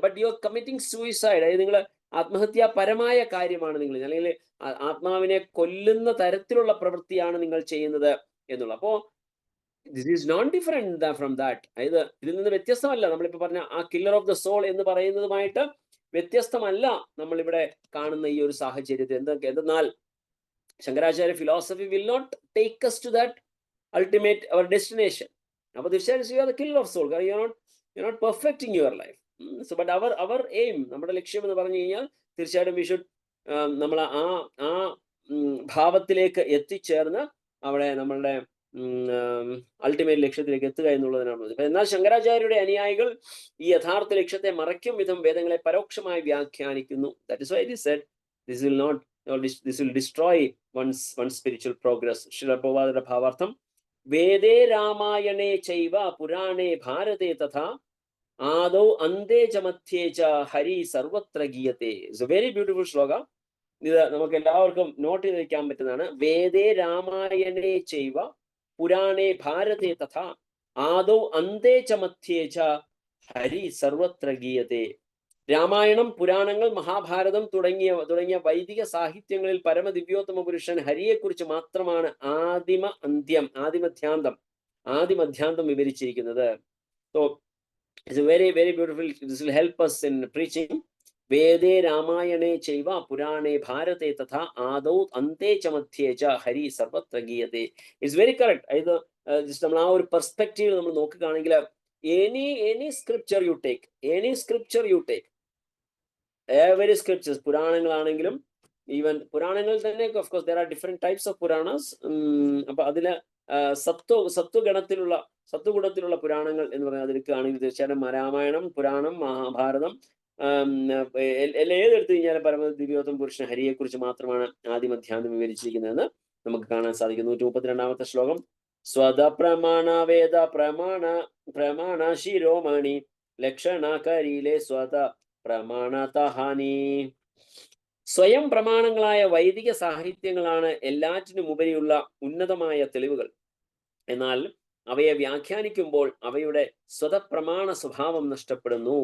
but you are committing suicide. അതായത് നിങ്ങൾ ആത്മഹത്യാപരമായ കാര്യമാണ് നിങ്ങൾ, അല്ലെങ്കിൽ ആത്മാവിനെ കൊല്ലുന്ന തരത്തിലുള്ള പ്രവൃത്തിയാണ് നിങ്ങൾ ചെയ്യുന്നത് എന്നുള്ള. അപ്പോ this is not different from that. അതായത് ഇതിൽ നിന്ന് വ്യത്യസ്തമല്ല. നമ്മളിപ്പോ പറഞ്ഞ ആ കില്ലർ ഓഫ് ദ സോൾ എന്ന് പറയുന്നതുമായിട്ട് വ്യത്യസ്തമല്ല നമ്മളിവിടെ കാണുന്ന ഈ ഒരു സാഹചര്യത്തിൽ. എന്തെന്നാൽ Shankaracharya philosophy will not take us to that ultimate our destination. അപ്പോൾ തീർച്ചയായും you are the killer of soul. You're not perfecting your life. So but our aim, നമ്മുടെ ലക്ഷ്യം എന്ന് പറഞ്ഞു കഴിഞ്ഞാൽ തീർച്ചയായിട്ടും we should നമ്മൾ ആ ഭാവത്തിലേക്ക് എത്തിച്ചേർന്ന് അവിടെ നമ്മളുടെ അൾട്ടിമേറ്റ് ലക്ഷ്യത്തിലേക്ക് എത്തുക എന്നുള്ളതിനാണ്. എന്നാൽ ശങ്കരാചാര്യരുടെ അനുയായികൾ ഈ യഥാർത്ഥ ലക്ഷ്യത്തെ മറയ്ക്കും വിധം വേദങ്ങളെ പരോക്ഷമായി വ്യാഖ്യാനിക്കുന്നു. That is why it is said this will destroy one's spiritual progress. Srila പ്രഭുപാദരുടെ ഭാവാർത്ഥം: വേദേ രാമായണേ ചൈവ പുരാണേ ഭാരതേ തഥാ ആദൗ അന്തേ ച മധ്യേ ച ഹരി സർവത്ര ഗീയത്തെ. It's a very beautiful shloka. ഇത് നമുക്ക് എല്ലാവർക്കും നോട്ട് ചെയ്ത് വെക്കാൻ പറ്റുന്നതാണ്. വേദേ രാമായണേ ചൈവ പുരാണേ ഭാരതേ തഥാ ആദൗ അന്തേ ച മധ്യേ ച ഹരി സർവത്ര ഗീയത്തെ. രാമായണം, പുരാണങ്ങൾ, മഹാഭാരതം തുടങ്ങിയ വൈദിക സാഹിത്യങ്ങളിൽ പരമദിവ്യോത്തമ പുരുഷൻ ഹരിയെക്കുറിച്ച് മാത്രമാണ് ആദിമധ്യാന്തം വിവരിച്ചിരിക്കുന്നത്. So it's a very very beautiful. This will help us in preaching. വേദേ രാമായണേ ചൈവ പുരാണേ ഭാരതേ തഥാ ആദൗ അന്തേ ച മധ്യേ ച ഹരി സർവത്ര ഗീയത്തെ. It's very correct. അതായത് നമ്മൾ ആ ഒരു പെർസ്പെക്റ്റീവ് നമ്മൾ നോക്കുകയാണെങ്കിൽ any scripture you take, every scriptures, പുരാണങ്ങളാണെങ്കിലും ഈവൻ പുരാണങ്ങളിൽ തന്നെ of course there are different types of Puranas. അപ്പൊ അതില് സത്വഗുണത്തിലുള്ള പുരാണങ്ങൾ എന്ന് പറയുന്നത് അതിലേക്കാണെങ്കിൽ തീർച്ചയായിട്ടും രാമായണം, പുരാണം, മഹാഭാരതം ഏതെടുത്തു കഴിഞ്ഞാൽ പരമദിവ്യോത്തമ പുരുഷൻ ഹരിയെക്കുറിച്ച് മാത്രമാണ് ആദിമധ്യാന്തം വിവരിച്ചിരിക്കുന്നതെന്ന് നമുക്ക് കാണാൻ സാധിക്കും. 132ാമത്തെ ശ്ലോകം: സ്വത പ്രമാണ വേദ പ്രമാണ ശിരോമണി ലക്ഷണ കരീലെ സ്വത പ്രമാണതഹാനി. സ്വയം പ്രമാണങ്ങളായ വൈദിക സാഹിത്യങ്ങളാണ് എല്ലാറ്റിനും ഉപരിയുള്ള ഉന്നതമായ തെളിവുകൾ. എന്നാൽ അവയെ വ്യാഖ്യാനിക്കുമ്പോൾ അവയുടെ സ്വതപ്രമാണ സ്വഭാവം നഷ്ടപ്പെടുന്നു.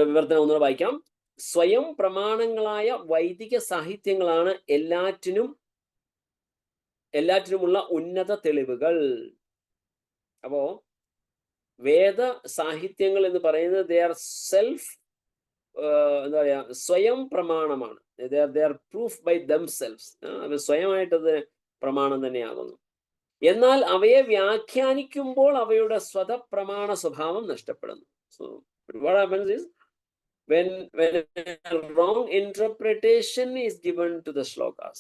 വിവർത്തനം ഒന്നുകൂടെ വായിക്കാം. സ്വയം പ്രമാണങ്ങളായ വൈദിക സാഹിത്യങ്ങളാണ് എല്ലാറ്റിനുമുള്ള ഉന്നത തെളിവുകൾ. അപ്പോ വേദ സാഹിത്യങ്ങൾ എന്ന് പറയുന്നത് ദേ ആർ എന്താ പറയാ, സ്വയം പ്രമാണമാണ്. They are proof by themselves. അത് സ്വയമായിട്ടത് പ്രമാണം തന്നെയാകുന്നു. എന്നാൽ അവയെ വ്യാഖ്യാനിക്കുമ്പോൾ അവയുടെ സ്വതപ്രമാണ സ്വഭാവം നഷ്ടപ്പെടുന്നു. So what happens is when a wrong interpretation is given to the shlokas,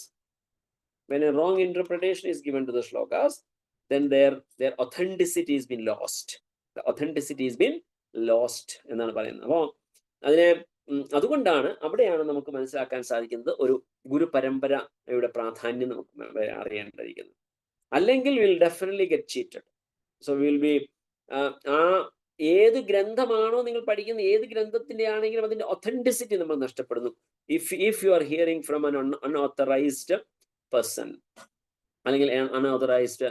then their authenticity has been lost. The authenticity has been lost എന്നാണ് പറയുന്നത്. അപ്പോൾ അതുകൊണ്ടാണ് അവിടെയാണ് നമുക്ക് മനസ്സിലാക്കാൻ സാധിക്കുന്നത് ഒരു ഗുരു പരമ്പരയുടെ പ്രാധാന്യം നമുക്ക് അറിയേണ്ടിയിരിക്കുന്നത്. അല്ലെങ്കിൽ will definitely get cheated. So will be ഏത് ഗ്രന്ഥമാണോ നിങ്ങൾ പഠിക്കുന്ന, ഏത് ഗ്രന്ഥത്തിന്റെ ആണെങ്കിലും അതിന്റെ ഒത്തന്റിസിറ്റി നമ്മൾ നഷ്ടപ്പെടുന്നു. If you are hearing from an unauthorized person അല്ലെങ്കിൽ unauthorized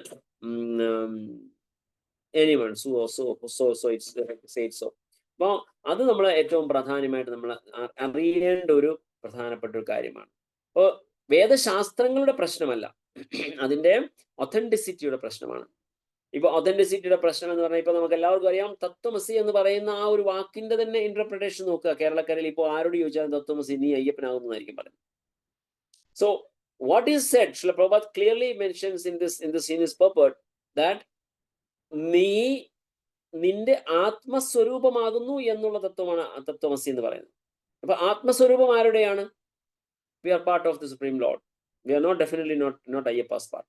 anyone, so it's said so. അപ്പോൾ അത് നമ്മൾ ഏറ്റവും പ്രധാനമായിട്ട് നമ്മൾ അറിയേണ്ട ഒരു പ്രധാനപ്പെട്ട ഒരു കാര്യമാണ്. അപ്പോൾ വേദശാസ്ത്രങ്ങളുടെ പ്രശ്നമല്ല, അതിന്റെ ഒത്തന്റിസിറ്റിയുടെ പ്രശ്നമാണ്. ഇപ്പൊ ഒതന്റിസിറ്റിയുടെ പ്രശ്നം എന്ന് പറഞ്ഞാൽ ഇപ്പൊ നമുക്ക് എല്ലാവർക്കും അറിയാം, തത്വമസി എന്ന് പറയുന്ന ആ ഒരു വാക്കിന്റെ തന്നെ ഇന്റർപ്രിട്ടേഷൻ നോക്കുക. കേരളക്കരയിൽ ഇപ്പോൾ ആരോട് ചോദിച്ചാലും തത്വമസി നീ അയ്യപ്പനാകുന്നതായിരിക്കും പറയുന്നത്. So what is said, Srila Prabhupada clearly mentions in his purport that നിന്റെ ആത്മസ്വരൂപമാകുന്നു എന്നുള്ള തത്വമാണ് തത്വമസി എന്ന് പറയുന്നത്. അപ്പൊ ആത്മസ്വരൂപം ആരുടെയാണ്? We are part of the Supreme Lord. We are not definitely not Ayyappa's part.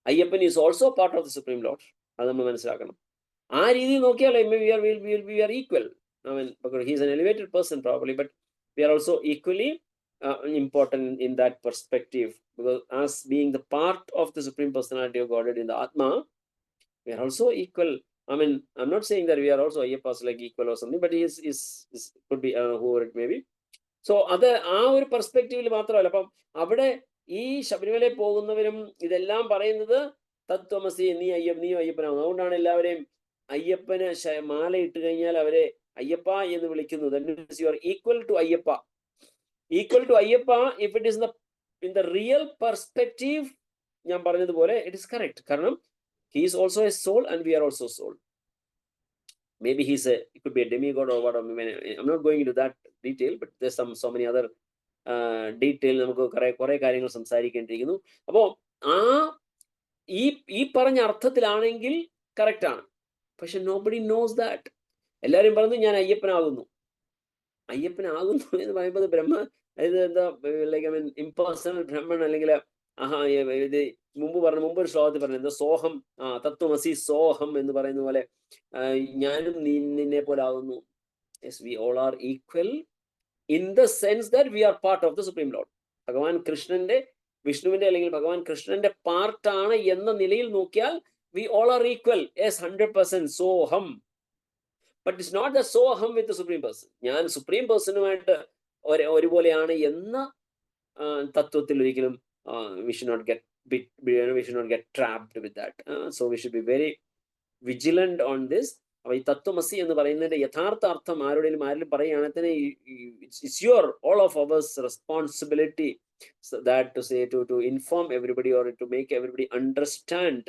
Ayyappan is also part of the Supreme Lord. അത് നമ്മൾ മനസ്സിലാക്കണം. ആ രീതിയിൽ നോക്കിയാൽ we are equal. I mean, because he is an elevated person probably, but we are also equally important in that perspective, because as being the part of the Supreme Personality of Godhead in the Atma, we are also equal. I mean, I'm not saying that we are also Ayyappas like equal or something, but he is could be whoever it may be. So അത് ആ ഒരു പെർസ്പെക്റ്റീവിൽ മാത്രമല്ല. അപ്പം അവിടെ ഈ ശബരിമലയിൽ പോകുന്നവരും ഇതെല്ലാം പറയുന്നത് തത്വമസി, നീ അയ്യപ്പനാകുന്നു. അതുകൊണ്ടാണ് എല്ലാവരെയും അയ്യപ്പന് മാല ഇട്ട് കഴിഞ്ഞാൽ അവരെ അയ്യപ്പ എന്ന് വിളിക്കുന്നത്. That means you are equal to Ayyappa. Equal to Ayyappa if it is in the real perspective, ഞാൻ പറഞ്ഞതുപോലെ ഇറ്റ് ഇസ് കറക്റ്റ്. കാരണം he is also a soul and we are also soul. Maybe it could be a demigod or whatever. I'm not going into that detail, but there's so many other detail നമുക്ക് കുറെ കാര്യങ്ങൾ സംസാരിക്കേണ്ടിയിരിക്കുന്നു. അപ്പോൾ ഈ പറഞ്ഞ അർത്ഥത്തിലാണെങ്കിൽ correct ആണ്. പക്ഷെ nobody knows that. എല്ലാവരും പറയുന്നത് ഞാൻ അയ്യപ്പനാകുന്നു എന്ന് പറയുമ്പോൾ അതായത് എന്താ, like I mean impersonal Brahmin, അല്ലെങ്കിൽ ഇത് മുമ്പൊരു ശ്ലോകത്തിൽ പറഞ്ഞു എന്താ, സോഹം, തത്വമസി സോഹം എന്ന് പറയുന്ന പോലെ ഞാനും നിന്നെ പോലെ ആകുന്നു. Yes, we all are equal in the sense that we are part of the Supreme Lord. ഭഗവാൻ കൃഷ്ണന്റെ, വിഷ്ണുവിന്റെ അല്ലെങ്കിൽ ഭഗവാൻ കൃഷ്ണന്റെ പാർട്ടാണ് എന്ന നിലയിൽ നോക്കിയാൽ we all are equal. Yes, 100% Soham. But it's not the soham with the Supreme Person. ഞാൻ സുപ്രീം പേഴ്സണുമായിട്ട് ഒരുപോലെയാണ് എന്ന തത്വത്തിൽ ഒരിക്കലും we should not get trapped with that. So we should be very vigilant on this. അപ്പൊ ഈ തത്വമസി എന്ന് പറയുന്നതിന്റെ യഥാർത്ഥ അർത്ഥം ആരിലും പറയുകയാണെങ്കിൽ തന്നെ it's all of our responsibility that to say to inform everybody or to make everybody understand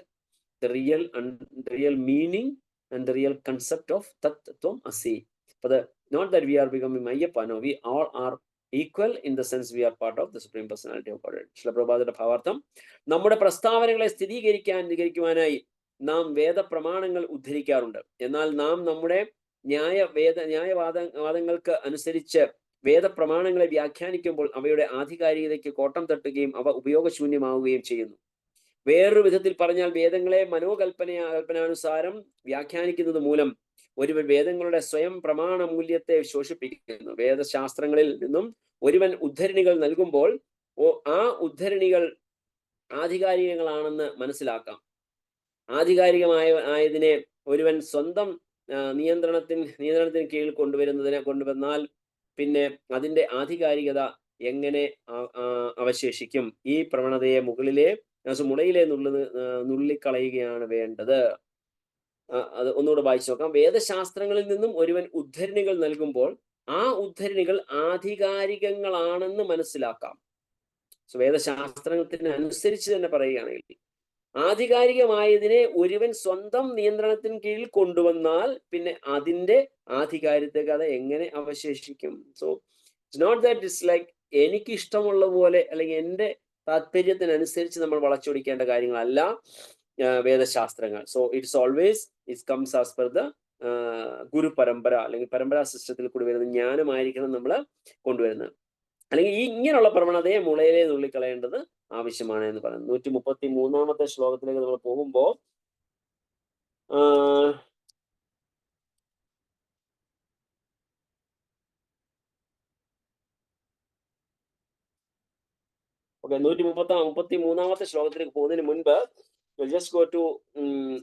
the real meaning and the real concept of Tattvam-asi. Not that we are becoming Ayyappa, no, we all are equal in the sense we are part of the Supreme Personality of Godhead. Srila Prabhupada's ഭാവാർത്ഥം, നമ്മുടെ പ്രസ്താവനകളെ സ്ഥിരീകരിക്കുവാനായി നാം വേദപ്രമാണങ്ങൾ ഉദ്ധരിക്കാറുണ്ട്. എന്നാൽ നാം നമ്മുടെ ന്യായവാദങ്ങൾക്ക് അനുസരിച്ച് വേദപ്രമാണങ്ങളെ വ്യാഖ്യാനിക്കുമ്പോൾ അവയുടെ ആധികാരികതയ്ക്ക് കോട്ടം തട്ടുകയും അവ ഉപയോഗശൂന്യമാവുകയും ചെയ്യുന്നു. വേറൊരു വിധത്തിൽ പറഞ്ഞാൽ വേദങ്ങളെ കൽപ്പനാനുസാരം വ്യാഖ്യാനിക്കുന്നത് മൂലം ഒരുവൻ വേദങ്ങളുടെ സ്വയം പ്രമാണ മൂല്യത്തെ ശോഷിപ്പിക്കുന്നു. വേദശാസ്ത്രങ്ങളിൽ നിന്നും ഒരുവൻ ഉദ്ധരണികൾ നൽകുമ്പോൾ ആ ഉദ്ധരണികൾ ആധികാരികങ്ങളാണെന്ന് മനസ്സിലാക്കാം. ആധികാരികമായതിനെ ഒരുവൻ സ്വന്തം നിയന്ത്രണത്തിന് കീഴിൽ കൊണ്ടുവന്നാൽ പിന്നെ അതിന്റെ ആധികാരികത എങ്ങനെ അവശേഷിക്കും? ഈ പ്രവണതയെ മുളയിലെ നുള്ളിക്കളയുകയാണ് വേണ്ടത്. അത് ഒന്നുകൂടെ വായിച്ചു നോക്കാം. വേദശാസ്ത്രങ്ങളിൽ നിന്നും ഒരുവൻ ഉദ്ധരണികൾ നൽകുമ്പോൾ ആ ഉദ്ധരണികൾ ആധികാരികങ്ങളാണെന്ന് മനസ്സിലാക്കാം. വേദശാസ്ത്രത്തിന് അനുസരിച്ച് തന്നെ പറയുകയാണെങ്കിൽ ആധികാരികമായതിനെ ഒരുവൻ സ്വന്തം നിയന്ത്രണത്തിന് കീഴിൽ കൊണ്ടുവന്നാൽ പിന്നെ അതിന്റെ ആധികാരികത എങ്ങനെ അവശേഷിക്കും? So it's not that it's like എനിക്ക് ഇഷ്ടമുള്ള പോലെ അല്ലെങ്കിൽ എൻ്റെ താല്പര്യത്തിനനുസരിച്ച് നമ്മൾ വളച്ചൊടിക്കേണ്ട കാര്യങ്ങളല്ല വേദശാസ്ത്രങ്ങൾ. So it comes as per the guru parampara അല്ലെങ്കിൽ പരമ്പരാ സിസ്റ്റത്തിൽ കൂടി വരുന്ന ജ്ഞാനമായിരിക്കണം നമ്മൾ കൊണ്ടുവരുന്നത്. അല്ലെങ്കിൽ ഇങ്ങനെയുള്ള പ്രവണതയെ മുളയിലെ നുള്ളിക്കളയേണ്ടത് ആവശ്യമാണ് എന്ന് പറയുന്നത്. 133 ശ്ലോകത്തിലേക്ക് നമ്മൾ പോകുമ്പോ ഓക്കെ, 133 ശ്ലോകത്തിലേക്ക് പോകുന്നതിന് മുൻപ് ജസ്റ്റ് ഗോ ടു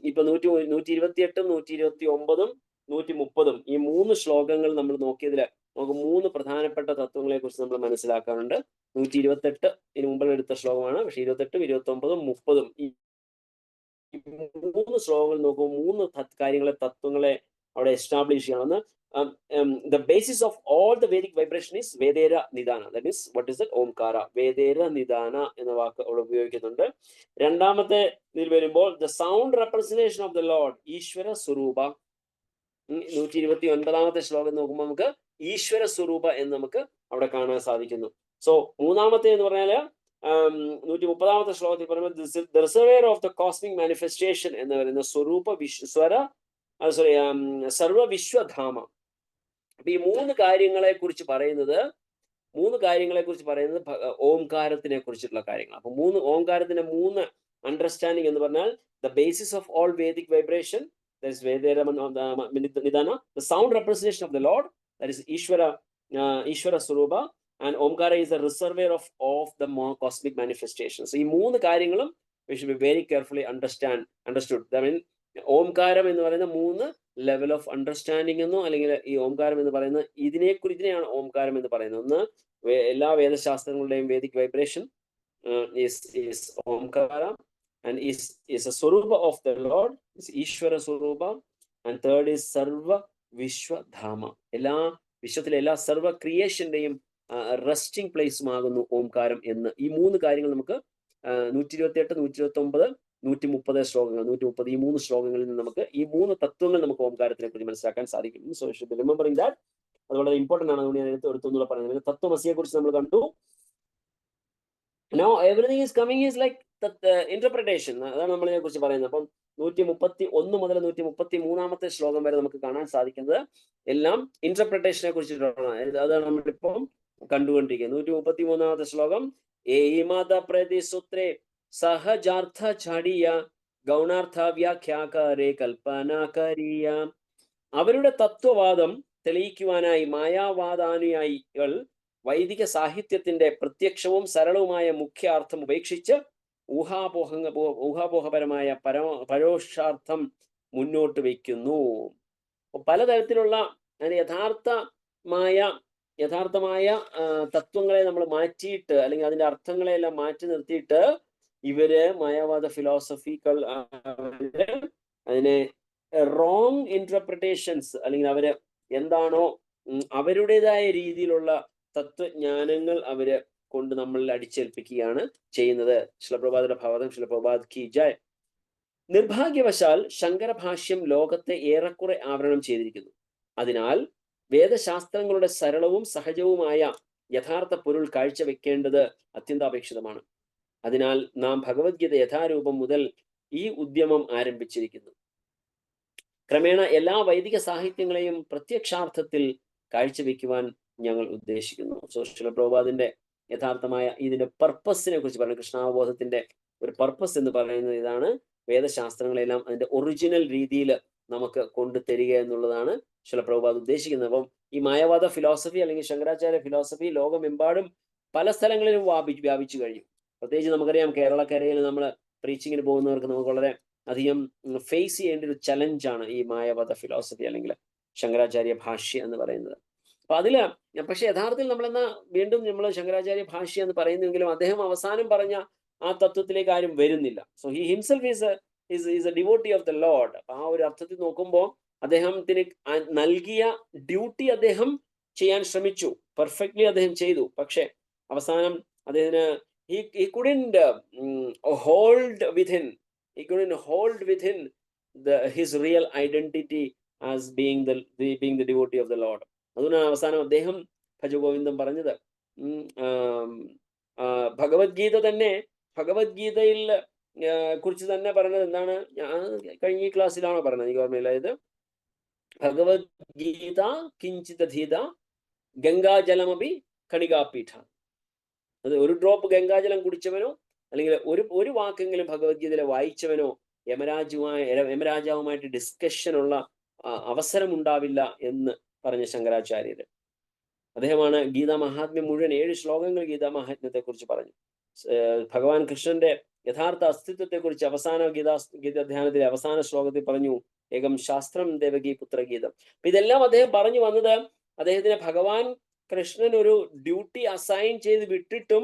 ഇപ്പൊ 128, 129, 130 ഈ 3 ശ്ലോകങ്ങൾ നമ്മൾ നോക്കിയതിൽ നമുക്ക് 3 പ്രധാനപ്പെട്ട തത്വങ്ങളെ കുറിച്ച് നമ്മൾ മനസ്സിലാക്കാറുണ്ട്. 128 ഇതിന് മുമ്പിൽ എടുത്ത ശ്ലോകമാണ്. പക്ഷെ 28, 29, 30 ഈ 3 ശ്ലോകങ്ങൾ നോക്കുമ്പോൾ 3 കാര്യങ്ങളെ, തത്വങ്ങളെ അവിടെ എസ്റ്റാബ്ലിഷ് ചെയ്യണമെന്ന്. The basis of all the Vedic vibration is Vedera Nidana. That is, what is that? Omkara. Vedera Nidana എന്ന വാക്ക് അവിടെ ഉപയോഗിക്കുന്നുണ്ട്. രണ്ടാമത്തെ ഇതിൽ വരുമ്പോൾ the sound representation of the Lord, ഈശ്വര സ്വരൂപ. 129 ശ്ലോകം നോക്കുമ്പോൾ നമുക്ക് ഈശ്വര സ്വരൂപ എന്ന് നമുക്ക് അവിടെ കാണാൻ സാധിക്കുന്നു. സോ മൂന്നാമത്തെ എന്ന് പറഞ്ഞാല് 130 ശ്ലോകത്തിൽ പറയുമ്പോൾ the reservoir of the cosmic manifestation എന്ന് പറയുന്ന സ്വരൂപ സർവ വിശ്വധാമ. അപ്പൊ ഈ മൂന്ന് കാര്യങ്ങളെ കുറിച്ച് പറയുന്നത് ഓംകാരത്തിനെ കുറിച്ചിട്ടുള്ള കാര്യങ്ങൾ. അപ്പൊ ഓംകാരത്തിന്റെ മൂന്ന് അണ്ടർസ്റ്റാൻഡിങ് എന്ന് പറഞ്ഞാൽ the basis of all Vedic vibration, that is Vedera Nidana, the sound representation of the Lord, that is Ishvara Swarupa, and Omkara is a reservoir of the more cosmic manifestations. So, ഈ മൂന്ന് കാര്യങ്ങളും we should be very carefully understood. I mean, ഓംകാരം എന്ന് പറയുന്ന മൂന്ന് level of understanding എന്നോ അല്ലെങ്കിൽ ഈ ഓംകാരം എന്ന് പറയുന്ന ഇതിനെയാണ് ഓംകാരം എന്ന് പറയുന്നത്. ഒന്ന്, എല്ലാ വേദശാസ്ത്രങ്ങളുടെയും vedic vibration is omkara, and is a Swarupa of the Lord, is Ishvara Swarupa, and third is Sarva Vishwadhama. എല്ലാ വിശ്വത്തിലെ എല്ലാ സർവ ക്രിയേഷന്റെയും റെസ്റ്റിംഗ് പ്ലേസുമാകുന്നു ഓംകാരം എന്ന്. ഈ മൂന്ന് കാര്യങ്ങൾ നമുക്ക് 128, 129, 130 ശ്ലോകങ്ങൾ, 130 ഈ മൂന്ന് ശ്ലോകങ്ങളിൽ നിന്ന് നമുക്ക് ഈ മൂന്ന് തത്വങ്ങൾ നമുക്ക് ഓംകാരത്തിനെ കുറിച്ച് മനസ്സിലാക്കാൻ സാധിക്കും. So should be remembering that. അത് വളരെ ഇമ്പോർട്ടന്റ് ആണ്. അതുകൊണ്ട് ഞാൻ എടുത്തൊന്നുകൂടെ പറയുന്നത്. തത്വമസിയെ കുറിച്ച് നമ്മൾ കണ്ടു. Now everything is coming is like interpretation. അതാണ് നമ്മളിതിനെ കുറിച്ച് പറയുന്നത്. അപ്പം 131 മുതൽ 133 ശ്ലോകം വരെ നമുക്ക് കാണാൻ സാധിക്കുന്നത് എല്ലാം ഇന്റർപ്രിട്ടേഷനെ കുറിച്ചിട്ടാണ്. അതാണ് നമ്മളിപ്പം കണ്ടുകൊണ്ടിരിക്കുന്നത്. 133 ശ്ലോകം, ഏമത പ്രതിസൂത്രേ സഹജാർത്ഥ ചാടിയ ഗൗണാർത്ഥ വ്യാഖ്യാകാരേ കൽപ്പനാകരീയ. അവരുടെ തത്വവാദം തെളിയിക്കുവാനായി മായാവാദാനുയായികൾ വൈദിക സാഹിത്യത്തിന്റെ പ്രത്യക്ഷവും സരളവുമായ മുഖ്യ അർത്ഥം ഉപേക്ഷിച്ച് ഊഹാപോഹപരമായ പരോക്ഷാർത്ഥം മുന്നോട്ട് വയ്ക്കുന്നു. പലതരത്തിലുള്ള യഥാർത്ഥമായ തത്വങ്ങളെ നമ്മൾ മാറ്റിയിട്ട് അല്ലെങ്കിൽ അതിന്റെ അർത്ഥങ്ങളെല്ലാം മാറ്റി നിർത്തിയിട്ട് ഇവര് മായാവാദ ഫിലോസഫികൾ അതിനെ റോങ് ഇന്റർപ്രിട്ടേഷൻസ് അല്ലെങ്കിൽ അവര് എന്താണോ അവരുടേതായ രീതിയിലുള്ള തത്വജ്ഞാനങ്ങൾ അവര് കൊണ്ട് നമ്മളിൽ അടിച്ചേൽപ്പിക്കുകയാണ് ചെയ്യുന്നത്. ശിലപ്രഭാതിയുടെ ഭാവം ശിലപ്രഭാത് കി ജയ്. നിർഭാഗ്യവശാൽ ശങ്കരഭാഷ്യം ലോകത്തെ ഏറെക്കുറെ ആവരണം ചെയ്തിരിക്കുന്നു. അതിനാൽ വേദശാസ്ത്രങ്ങളുടെ സരളവും സഹജവുമായ യഥാർത്ഥ പൊരുൾ കാഴ്ചവെക്കേണ്ടത് അത്യന്താപേക്ഷിതമാണ്. അതിനാൽ നാം ഭഗവത്ഗീത യഥാരൂപം മുതൽ ഈ ഉദ്യമം ആരംഭിച്ചിരിക്കുന്നു. ക്രമേണ എല്ലാ വൈദിക സാഹിത്യങ്ങളെയും പ്രത്യക്ഷാർത്ഥത്തിൽ കാഴ്ചവെക്കുവാൻ ഞങ്ങൾ ഉദ്ദേശിക്കുന്നു. സോ ശിലപ്രഭുപാദിന്റെ യഥാർത്ഥമായ ഇതിന്റെ പർപ്പസിനെ കുറിച്ച് പറഞ്ഞു. കൃഷ്ണാവബോധത്തിന്റെ ഒരു പർപ്പസ് എന്ന് പറയുന്നത് ഇതാണ്. വേദശാസ്ത്രങ്ങളെല്ലാം അതിന്റെ ഒറിജിനൽ രീതിയിൽ നമുക്ക് കൊണ്ടുതരിക എന്നുള്ളതാണ് ശിലപ്രഭുപാദ് ഉദ്ദേശിക്കുന്നത്. അപ്പം ഈ മായവാദ ഫിലോസഫി അല്ലെങ്കിൽ ശങ്കരാചാര്യ ഫിലോസഫി ലോകമെമ്പാടും പല സ്ഥലങ്ങളിലും വ്യാപിച്ചു കഴിഞ്ഞു. പ്രത്യേകിച്ച് നമുക്കറിയാം കേരളക്കരയിൽ നമ്മൾ പ്രീച്ചിങ്ങിന് പോകുന്നവർക്ക് നമുക്ക് വളരെ അധികം ഫേസ് ചെയ്യേണ്ട ഒരു ചലഞ്ചാണ് ഈ മായവാദ ഫിലോസഫി അല്ലെങ്കിൽ ശങ്കരാചാര്യ ഭാഷ്യ എന്ന് പറയുന്നത്. അപ്പൊ അതില് പക്ഷെ യഥാർത്ഥത്തിൽ വീണ്ടും നമ്മൾ ശങ്കരാചാര്യ ഭാഷ്യ എന്ന് പറയുന്നെങ്കിലും അദ്ദേഹം അവസാനം പറഞ്ഞ ആ തത്വത്തിലേക്ക് ആരും വരുന്നില്ല. So he himself is A devotee of the Lord. അപ്പൊ ആ ഒരു അർത്ഥത്തിൽ നോക്കുമ്പോൾ അദ്ദേഹത്തിന് നൽകിയ ഡ്യൂട്ടി അദ്ദേഹം ചെയ്യാൻ ശ്രമിച്ചു, പെർഫെക്റ്റ്ലി അദ്ദേഹം ചെയ്തു. പക്ഷെ അവസാനം അദ്ദേഹത്തിന് he couldn't hold within his real identity as being the devotee of the Lord. അതുകൊണ്ടാണ് അവസാനം അദ്ദേഹം ഭജഗോവിന്ദം പറഞ്ഞത്. ഭഗവത്ഗീതയിൽ കുറിച്ച് തന്നെ പറഞ്ഞത് എന്താണ്? ഞാൻ കഴിഞ്ഞ ഈ ക്ലാസ്സിലാണോ പറഞ്ഞത്? എനിക്ക് ഓർമ്മയില്ല. ഇത് ഭഗവത്ഗീത കിഞ്ചിതധീത ഗംഗാജലമപി കണികാപീഠ. അത് ഒരു ഡ്രോപ്പ് ഗംഗാജലം കുടിച്ചവനോ അല്ലെങ്കിൽ ഒരു വാക്കെങ്കിലും ഭഗവത്ഗീതയിലെ വായിച്ചവനോ യമരാജാവുമായിട്ട് ഡിസ്കഷനുള്ള അവസരം ഉണ്ടാവില്ല എന്ന് പറഞ്ഞ ശങ്കരാചാര്യര്. അദ്ദേഹമാണ് ഗീതാ മഹാത്മ്യം മുഴുവൻ 7 ശ്ലോകങ്ങൾ ഗീതാ മഹാത്മ്യത്തെ കുറിച്ച് പറഞ്ഞു. ഭഗവാൻ കൃഷ്ണന്റെ യഥാർത്ഥ അസ്തിത്വത്തെ കുറിച്ച് അവസാന ഗീതാധ്യാനത്തിലെ അവസാന ശ്ലോകത്തിൽ പറഞ്ഞു, ഏകം ശാസ്ത്രം ദേവകി പുത്രഗീതം. അപ്പൊ ഇതെല്ലാം അദ്ദേഹം പറഞ്ഞു വന്നത് അദ്ദേഹത്തിന് ഭഗവാൻ കൃഷ്ണൻ ഒരു ഡ്യൂട്ടി അസൈൻ ചെയ്ത് വിട്ടിട്ടും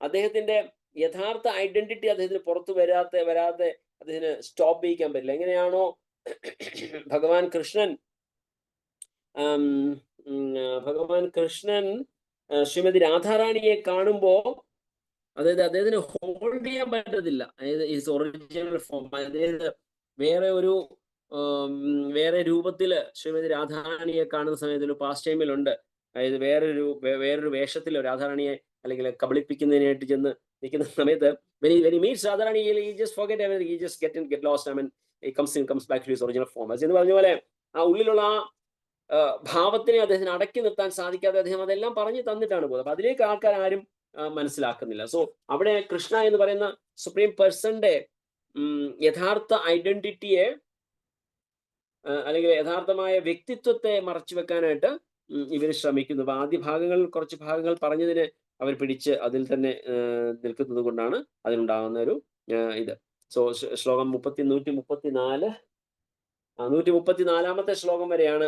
അദ്ദേഹത്തിന്റെ യഥാർത്ഥ ഐഡന്റിറ്റി അദ്ദേഹത്തിന് പുറത്തു വരാതെ അദ്ദേഹത്തിന് സ്റ്റോപ്പ് ചെയ്യിക്കാൻ പറ്റില്ല. എങ്ങനെയാണോ ഭഗവാൻ കൃഷ്ണൻ ശ്രീമതി രാധാറാണിയെ കാണുമ്പോ അതായത് അദ്ദേഹത്തിന് ഹോൾഡ് ചെയ്യാൻ പറ്റത്തില്ല. അതായത് ഹിസ് ഒറിജിനൽ ഫോം, അതായത് വേറെ രൂപത്തില് ശ്രീമതി രാധാറാണിയെ കാണുന്ന സമയത്ത് ഒരു പാസ്റ്റ് ടൈമിലുണ്ട്. അതായത് വേറൊരു വേഷത്തിലോ രാധാറാണിയെ അല്ലെങ്കിൽ കബളിപ്പിക്കുന്നതിനായിട്ട് ചെന്ന് നിൽക്കുന്ന സമയത്ത് when he meets Radharani, he just forget everything. He just get lost. I mean, he comes back to his original form. എന്ന് പറഞ്ഞ പോലെ ആ ഉള്ളിലുള്ള ആ ഭാവത്തിനെ അദ്ദേഹത്തിന് അടക്കി നിർത്താൻ സാധിക്കാതെ അദ്ദേഹം അതെല്ലാം പറഞ്ഞു തന്നിട്ടാണ് പോകുന്നത്. അപ്പൊ അതിലേക്ക് ആൾക്കാർ ആരും മനസ്സിലാക്കുന്നില്ല. സോ അവിടെ കൃഷ്ണ എന്ന് പറയുന്ന സുപ്രീം പേഴ്സന്റെ യഥാർത്ഥ ഐഡന്റിറ്റിയെ അല്ലെങ്കിൽ യഥാർത്ഥമായ വ്യക്തിത്വത്തെ മറച്ചു വെക്കാനായിട്ട് ഇവർ ശ്രമിക്കുന്നു. അപ്പൊ ആദ്യ ഭാഗങ്ങളിൽ കുറച്ച് ഭാഗങ്ങൾ പറഞ്ഞതിന് അവർ പിടിച്ച് അതിൽ തന്നെ നിൽക്കുന്നത് കൊണ്ടാണ് അതിനുണ്ടാകുന്ന ഒരു ഇത്. സോ ശ്ലോകം 134 ശ്ലോകം വരെയാണ്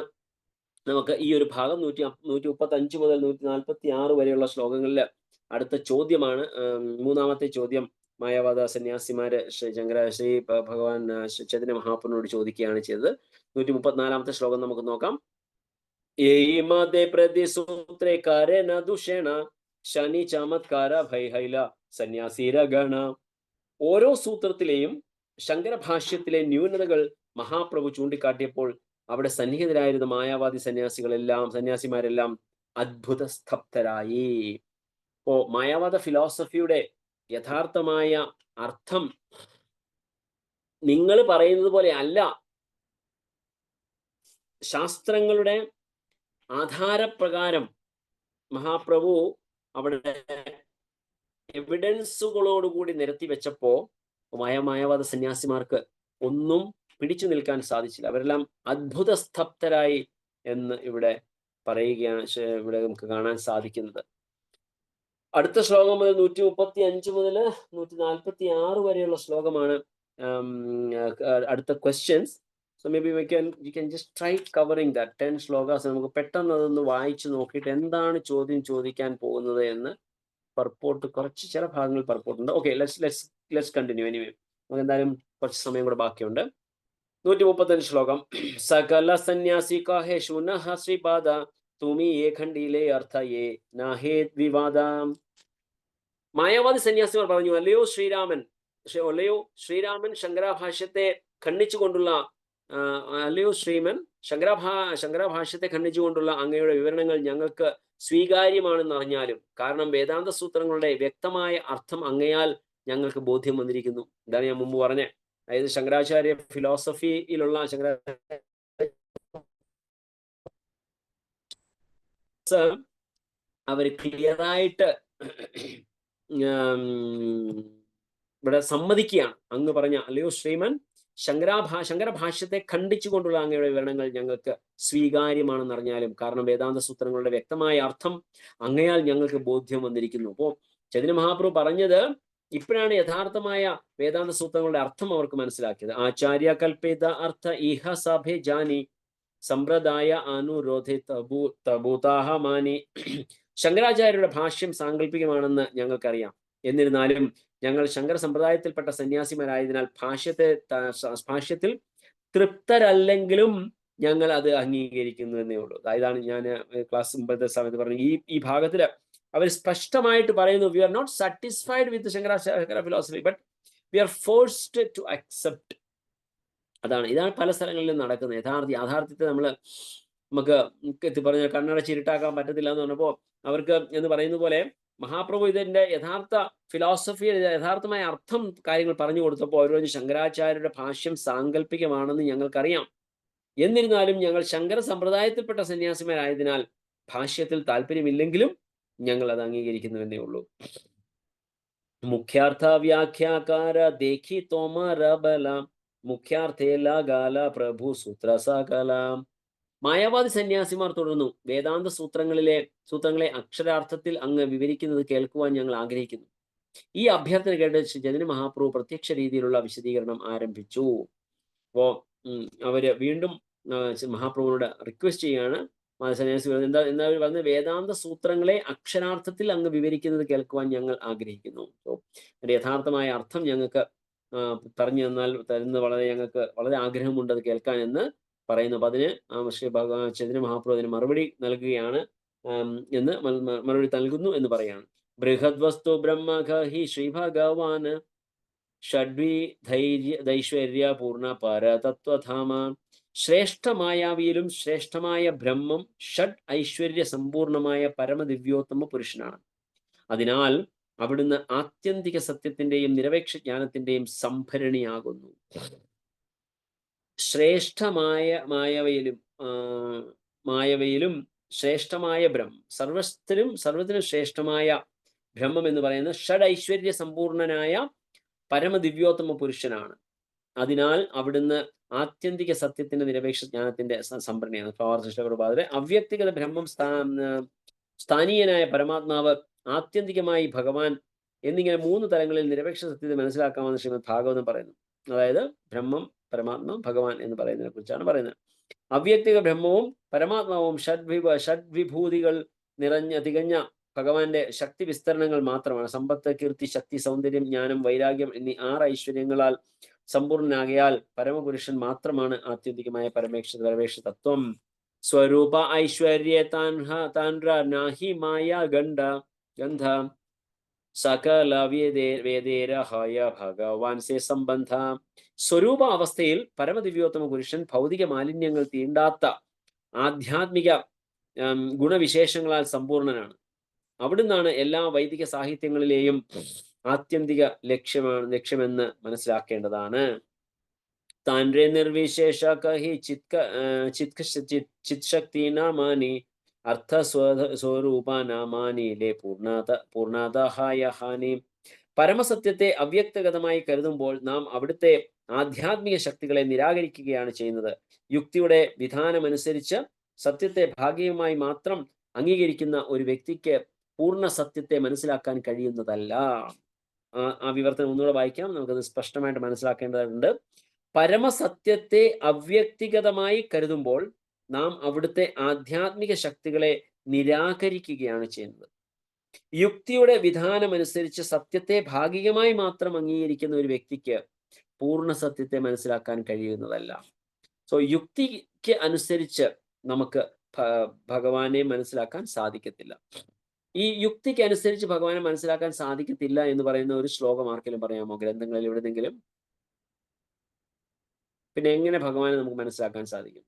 നമുക്ക് ഈ ഒരു ഭാഗം. 135 മുതൽ 146 വരെയുള്ള ശ്ലോകങ്ങളിൽ അടുത്ത ചോദ്യമാണ്. മൂന്നാമത്തെ ചോദ്യം മായാവാദ സന്യാസിമാര് ശ്രീ ഭഗവാൻ ചൈതന്യ മഹാപ്രഭുവിനോട് ചോദിക്കുകയാണ് ചെയ്തത്. 134 ശ്ലോകം നമുക്ക് നോക്കാം. ഏമദേ പ്രതിസൂത്രേ കാരേന ദുഷേണ ശനി ചമത്കാര ഭൈഹൈല സന്യാസീരഗണ. ഓരോ സൂത്രത്തിലെയും ശങ്കരഭാഷ്യത്തിലെ ന്യൂനതകൾ മഹാപ്രഭു ചൂണ്ടിക്കാട്ടിയപ്പോൾ അവിടെ സന്നിഹിതരായിരുന്ന മായാവാദി സന്യാസിമാരെല്ലാം അത്ഭുത സ്തബ്ധരായി. അപ്പോ മായാവാദ ഫിലോസഫിയുടെ യഥാർത്ഥമായ അർത്ഥം നിങ്ങൾ പറയുന്നത് പോലെ അല്ല. ശാസ്ത്രങ്ങളുടെ ആധാരപ്രകാരം മഹാപ്രഭു അവിടെ എവിഡൻസുകളോടുകൂടി നിരത്തി വെച്ചപ്പോ മായാവാദ സന്യാസിമാർക്ക് ഒന്നും പിടിച്ചു നിൽക്കാൻ സാധിച്ചില്ല. അവരെല്ലാം അത്ഭുത സ്തബ്ധരായി എന്ന് ഇവിടെ പറയുകയാണ്, ഇവിടെ നമുക്ക് കാണാൻ സാധിക്കുന്നത്. അടുത്ത ശ്ലോകം മുതൽ 135 മുതൽ 146 വരെയുള്ള ശ്ലോകമാണ് അടുത്ത questions. So may be you can just try covering that 10 ശ്ലോകാസ്. നമുക്ക് പെട്ടെന്ന് അതൊന്ന് വായിച്ചു നോക്കിയിട്ട് എന്താണ് ചോദ്യം ചോദിക്കാൻ പോകുന്നത് എന്ന് കുറച്ച് ചില ഭാഗങ്ങൾ പർപ്പോട്ടുണ്ട്. Okay, let's continue. എനിവേ നമുക്ക് എന്തായാലും കുറച്ച് സമയം കൂടെ ബാക്കിയുണ്ട്. 135 ശ്ലോകം. സകല സന്യാസി കാഹേ ശൂനഃ ശ്രീപാദ തുമി ഏ ഖണ്ഡിലേ അർത്ഥയേ നാഹേത് വിവാദം. മായാവാദി സന്യാസിമാർ പറഞ്ഞു, അല്ലയോ ശ്രീരാമൻ ശങ്കരാഭാഷ്യത്തെ ഖണ്ഡിച്ചുകൊണ്ടുള്ള ശങ്കരാഭാഷ്യത്തെ ഖണ്ഡിച്ചുകൊണ്ടുള്ള അങ്ങയുടെ വിവരണങ്ങൾ ഞങ്ങൾക്ക് സ്വീകാര്യമാണെന്ന് അറിഞ്ഞാലും, കാരണം വേദാന്ത സൂത്രങ്ങളുടെ വ്യക്തമായ അർത്ഥം അങ്ങയാൽ ഞങ്ങൾക്ക് ബോധ്യം വന്നിരിക്കുന്നു. ഇതാണ് ഞാൻ മുമ്പ് പറഞ്ഞത്. അതായത് ശങ്കരാചാര്യ ഫിലോസഫിയിലുള്ള അവർ ക്ലിയറായിട്ട് ഇവിടെ സമ്മതിക്കുകയാണ്. അങ്ങ് പറഞ്ഞ അല്ലയോ ശ്രീമൻ ശങ്കരഭാഷ്യത്തെ ഖണ്ഡിച്ചുകൊണ്ടുള്ള അങ്ങയുടെ വിവരണങ്ങൾ ഞങ്ങൾക്ക് സ്വീകാര്യമാണെന്ന് അറിഞ്ഞാലും, കാരണം വേദാന്ത സൂത്രങ്ങളുടെ വ്യക്തമായ അർത്ഥം അങ്ങയാൽ ഞങ്ങൾക്ക് ബോധ്യം വന്നിരിക്കുന്നു. അപ്പോ ചൈതന്യ മഹാപ്രഭു പറഞ്ഞത് ഇപ്പോഴാണ് യഥാർത്ഥമായ വേദാന്ത സൂത്രങ്ങളുടെ അർത്ഥം അവർക്ക് മനസ്സിലാക്കിയത്. ആചാര്യ കൽപ്പിത അർത്ഥ ഇഹ സഭേ ജാനി സമ്പ്രദായ അനുരോധി തബൂതാഹ മാനി. ശങ്കരാചാര്യരുടെ ഭാഷ്യം സാങ്കല്പികമാണെന്ന് ഞങ്ങൾക്കറിയാം. എന്നിരുന്നാലും ഞങ്ങൾ ശങ്കര സമ്പ്രദായത്തിൽപ്പെട്ട സന്യാസിമാരായതിനാൽ ഭാഷ്യത്തിൽ തൃപ്തരല്ലെങ്കിലും ഞങ്ങൾ അത് അംഗീകരിക്കുന്നു എന്നേ ഉള്ളൂ. അതാണ് ഞാൻ ക്ലാസ് മുമ്പത്തെ സമയത്ത് പറഞ്ഞു. ഈ ഭാഗത്തില് അവർ സ്പഷ്ടമായിട്ട് പറയുന്നു, we are not satisfied with Shankara philosophy but we are forced to accept. ഇതാണ് പല സ്ഥലങ്ങളിലും നടക്കുന്നത്. യാഥാർത്ഥ്യത്തെ നമുക്ക് പറഞ്ഞ കണ്ണടച്ചിരുട്ടാക്കാൻ പറ്റത്തില്ല എന്ന് പറഞ്ഞപ്പോൾ അവർക്ക് എന്ന് പറയുന്ന പോലെ മഹാപ്രഭു ഇതിന്റെ യഥാർത്ഥ ഫിലോസഫിയുടെ യഥാർത്ഥമായ അർത്ഥം കാര്യങ്ങൾ പറഞ്ഞു കൊടുത്തപ്പോൾ അവർ പറഞ്ഞു, ശങ്കരാചാര്യരുടെ ഭാഷ്യം സാങ്കല്പികമാണെന്ന് ഞങ്ങൾക്കറിയാം. എന്നിരുന്നാലും ഞങ്ങൾ ശങ്കര സമ്പ്രദായത്തിൽപ്പെട്ട സന്യാസിമാരായതിനാൽ ഭാഷ്യത്തിൽ താല്പര്യമില്ലെങ്കിലും ഞങ്ങൾ അത് അംഗീകരിക്കുന്നുവെന്നേ ഉള്ളൂ. മുഖ്യാർത്ഥ വ്യാഖ്യാകാര ദേഖി തോമരബല മുഖ്യാർത്ഥേല ഗാല പ്രഭു സൂത്ര സകല. മായാവാദി സന്യാസിമാർ തുടർന്നു, വേദാന്ത സൂത്രങ്ങളെ അക്ഷരാർത്ഥത്തിൽ അങ്ങ് വിവരിക്കുന്നത് കേൾക്കുവാൻ ഞങ്ങൾ ആഗ്രഹിക്കുന്നു. ഈ അഭ്യർത്ഥന കേട്ട് ചൈതന്യ മഹാപ്രഭു പ്രത്യക്ഷ രീതിയിലുള്ള വിശദീകരണം ആരംഭിച്ചു. അപ്പോ അവര് വീണ്ടും മഹാപ്രഭുവിനോട് റിക്വസ്റ്റ് ചെയ്യാണ്. സന്യാസികൾ എന്താ പറഞ്ഞ വേദാന്ത സൂത്രങ്ങളെ അക്ഷരാർത്ഥത്തിൽ അങ്ങ് വിവരിക്കുന്നത് കേൾക്കുവാൻ ഞങ്ങൾ ആഗ്രഹിക്കുന്നു. അതിന്റെ യഥാർത്ഥമായ അർത്ഥം ഞങ്ങൾക്ക് പറഞ്ഞു തരുന്നത് ഞങ്ങൾക്ക് വളരെ ആഗ്രഹമുണ്ട് അത് കേൾക്കാൻ എന്ന് പറയുന്നു. അപ്പൊ അതിന് ശ്രീ ചൈതന്യ മഹാപ്രഭു അതിന് മറുപടി നൽകുകയാണ് മറുപടി നൽകുന്നു എന്ന് പറയാണ്. ബൃഹദ് വസ്തു ബ്രഹ്മഹി ശ്രീ ഭഗവാൻ ഷഡ്വി ധൈശ്വര്യ പൂർണ്ണ പരതത്വധാമ. ശ്രേഷ്ഠമായാവിയിലും ശ്രേഷ്ഠമായ ബ്രഹ്മം ഷഡ് ഐശ്വര്യ സമ്പൂർണമായ പരമദിവ്യോത്തമ പുരുഷനാണ്. അതിനാൽ അവിടുന്ന് ആത്യന്തിക സത്യത്തിന്റെയും നിരപേക്ഷ ജ്ഞാനത്തിന്റെയും സംഭരണിയാകുന്നു. മായവയിലും ശ്രേഷ്ഠമായ ബ്രഹ്മം, സർവത്തിനും ശ്രേഷ്ഠമായ ബ്രഹ്മം എന്ന് പറയുന്നത് ഷഡ് ഐശ്വര്യ സമ്പൂർണനായ പരമദിവ്യോത്തമ പുരുഷനാണ്. അതിനാൽ അവിടുന്ന് ആത്യന്തിക സത്യത്തിന്റെ നിരപേക്ഷ ജ്ഞാനത്തിന്റെ സംഭരണിയാണ്. പ്രഭാതരെ അവ്യക്തിഗത ബ്രഹ്മം, സ്ഥാനീയനായ പരമാത്മാവ്, ആത്യന്തികമായി ഭഗവാൻ എന്നിങ്ങനെ 3 തലങ്ങളിൽ നിരപേക്ഷ സത്യത്തെ മനസ്സിലാക്കാമെന്ന് ശ്രീമദ് ഭാഗവതം പറയുന്നു. അതായത് ബ്രഹ്മം, പരമാത്മ, ഭഗവാൻ എന്ന് പറയുന്നതിനെ കുറിച്ചാണ് പറയുന്നത്. അവ്യക്തിക ബ്രഹ്മവും പരമാത്മാവും ഷഡ്വിഭൂതികൾ തികഞ്ഞ ഭഗവാന്റെ ശക്തി വിസ്തരണങ്ങൾ മാത്രമാണ്. സമ്പത്ത്, കീർത്തി, ശക്തി, സൗന്ദര്യം, ജ്ഞാനം, വൈരാഗ്യം എന്നീ 6 ഐശ്വര്യങ്ങളാൽ സമ്പൂർണനാകയാൽ പരമപുരുഷൻ മാത്രമാണ് ആത്യന്തികമായ പരമേക്ഷ തത്വം. സ്വരൂപ ഐശ്വര്യ താൻഹ നാഹി മായ ഗന്ധ സകല വേദേരഹയ ഭഗവാൻ സേ സംബന്ധ. സ്വരൂപ അവസ്ഥയിൽ പരമദിവ്യോത്തമ പുരുഷൻ ഭൗതിക മാലിന്യങ്ങൾ തീണ്ടാത്ത ആധ്യാത്മിക ഗുണവിശേഷങ്ങളാൽ സമ്പൂർണനാണ്. അവിടുന്നാണ് എല്ലാ വൈദിക സാഹിത്യങ്ങളിലെയും ആത്യന്തിക ലക്ഷ്യമെന്ന് മനസ്സിലാക്കേണ്ടതാണ്. താൻരെ നിർവിശേഷ കഹി ചിത്ശക്തി നാമാനി അർത്ഥ സ്വരൂപ നാമാനിലെ പൂർണ്ണതഹാനി. പരമസത്യത്തെ അവ്യക്തഗതമായി കരുതുമ്പോൾ നാം അവിടുത്തെ ആധ്യാത്മിക ശക്തികളെ നിരാകരിക്കുകയാണ് ചെയ്യുന്നത്. യുക്തിയുടെ വിധാനമനുസരിച്ച് സത്യത്തെ ഭാഗികമായി മാത്രം അംഗീകരിക്കുന്ന ഒരു വ്യക്തിക്ക് പൂർണ്ണ സത്യത്തെ മനസ്സിലാക്കാൻ കഴിയുന്നതല്ല. ആ വിവർത്തനം ഒന്നുകൂടെ വായിക്കാം, നമുക്കത് സ്പഷ്ടമായിട്ട് മനസ്സിലാക്കേണ്ടതുണ്ട്. പരമസത്യത്തെ അവ്യക്തിഗതമായി കരുതുമ്പോൾ നാം അവിടുത്തെ ആധ്യാത്മിക ശക്തികളെ നിരാകരിക്കുകയാണ് ചെയ്യുന്നത്. യുക്തിയുടെ വിധാനമനുസരിച്ച് സത്യത്തെ ഭാഗികമായി മാത്രം അംഗീകരിക്കുന്ന ഒരു വ്യക്തിക്ക് പൂർണ്ണ സത്യത്തെ മനസ്സിലാക്കാൻ കഴിയുന്നതല്ല. സോ യുക്തിക്ക് അനുസരിച്ച് നമുക്ക് ഭഗവാനെ മനസ്സിലാക്കാൻ സാധിക്കത്തില്ല. ഈ യുക്തിക്ക് അനുസരിച്ച് ഭഗവാനെ മനസ്സിലാക്കാൻ സാധിക്കത്തില്ല എന്ന് പറയുന്ന ഒരു ശ്ലോകം ആർക്കെങ്കിലും പറയാമോ ഗ്രന്ഥങ്ങളിൽ എവിടെന്നെങ്കിലും? പിന്നെ എങ്ങനെ ഭഗവാനെ നമുക്ക് മനസ്സിലാക്കാൻ സാധിക്കും?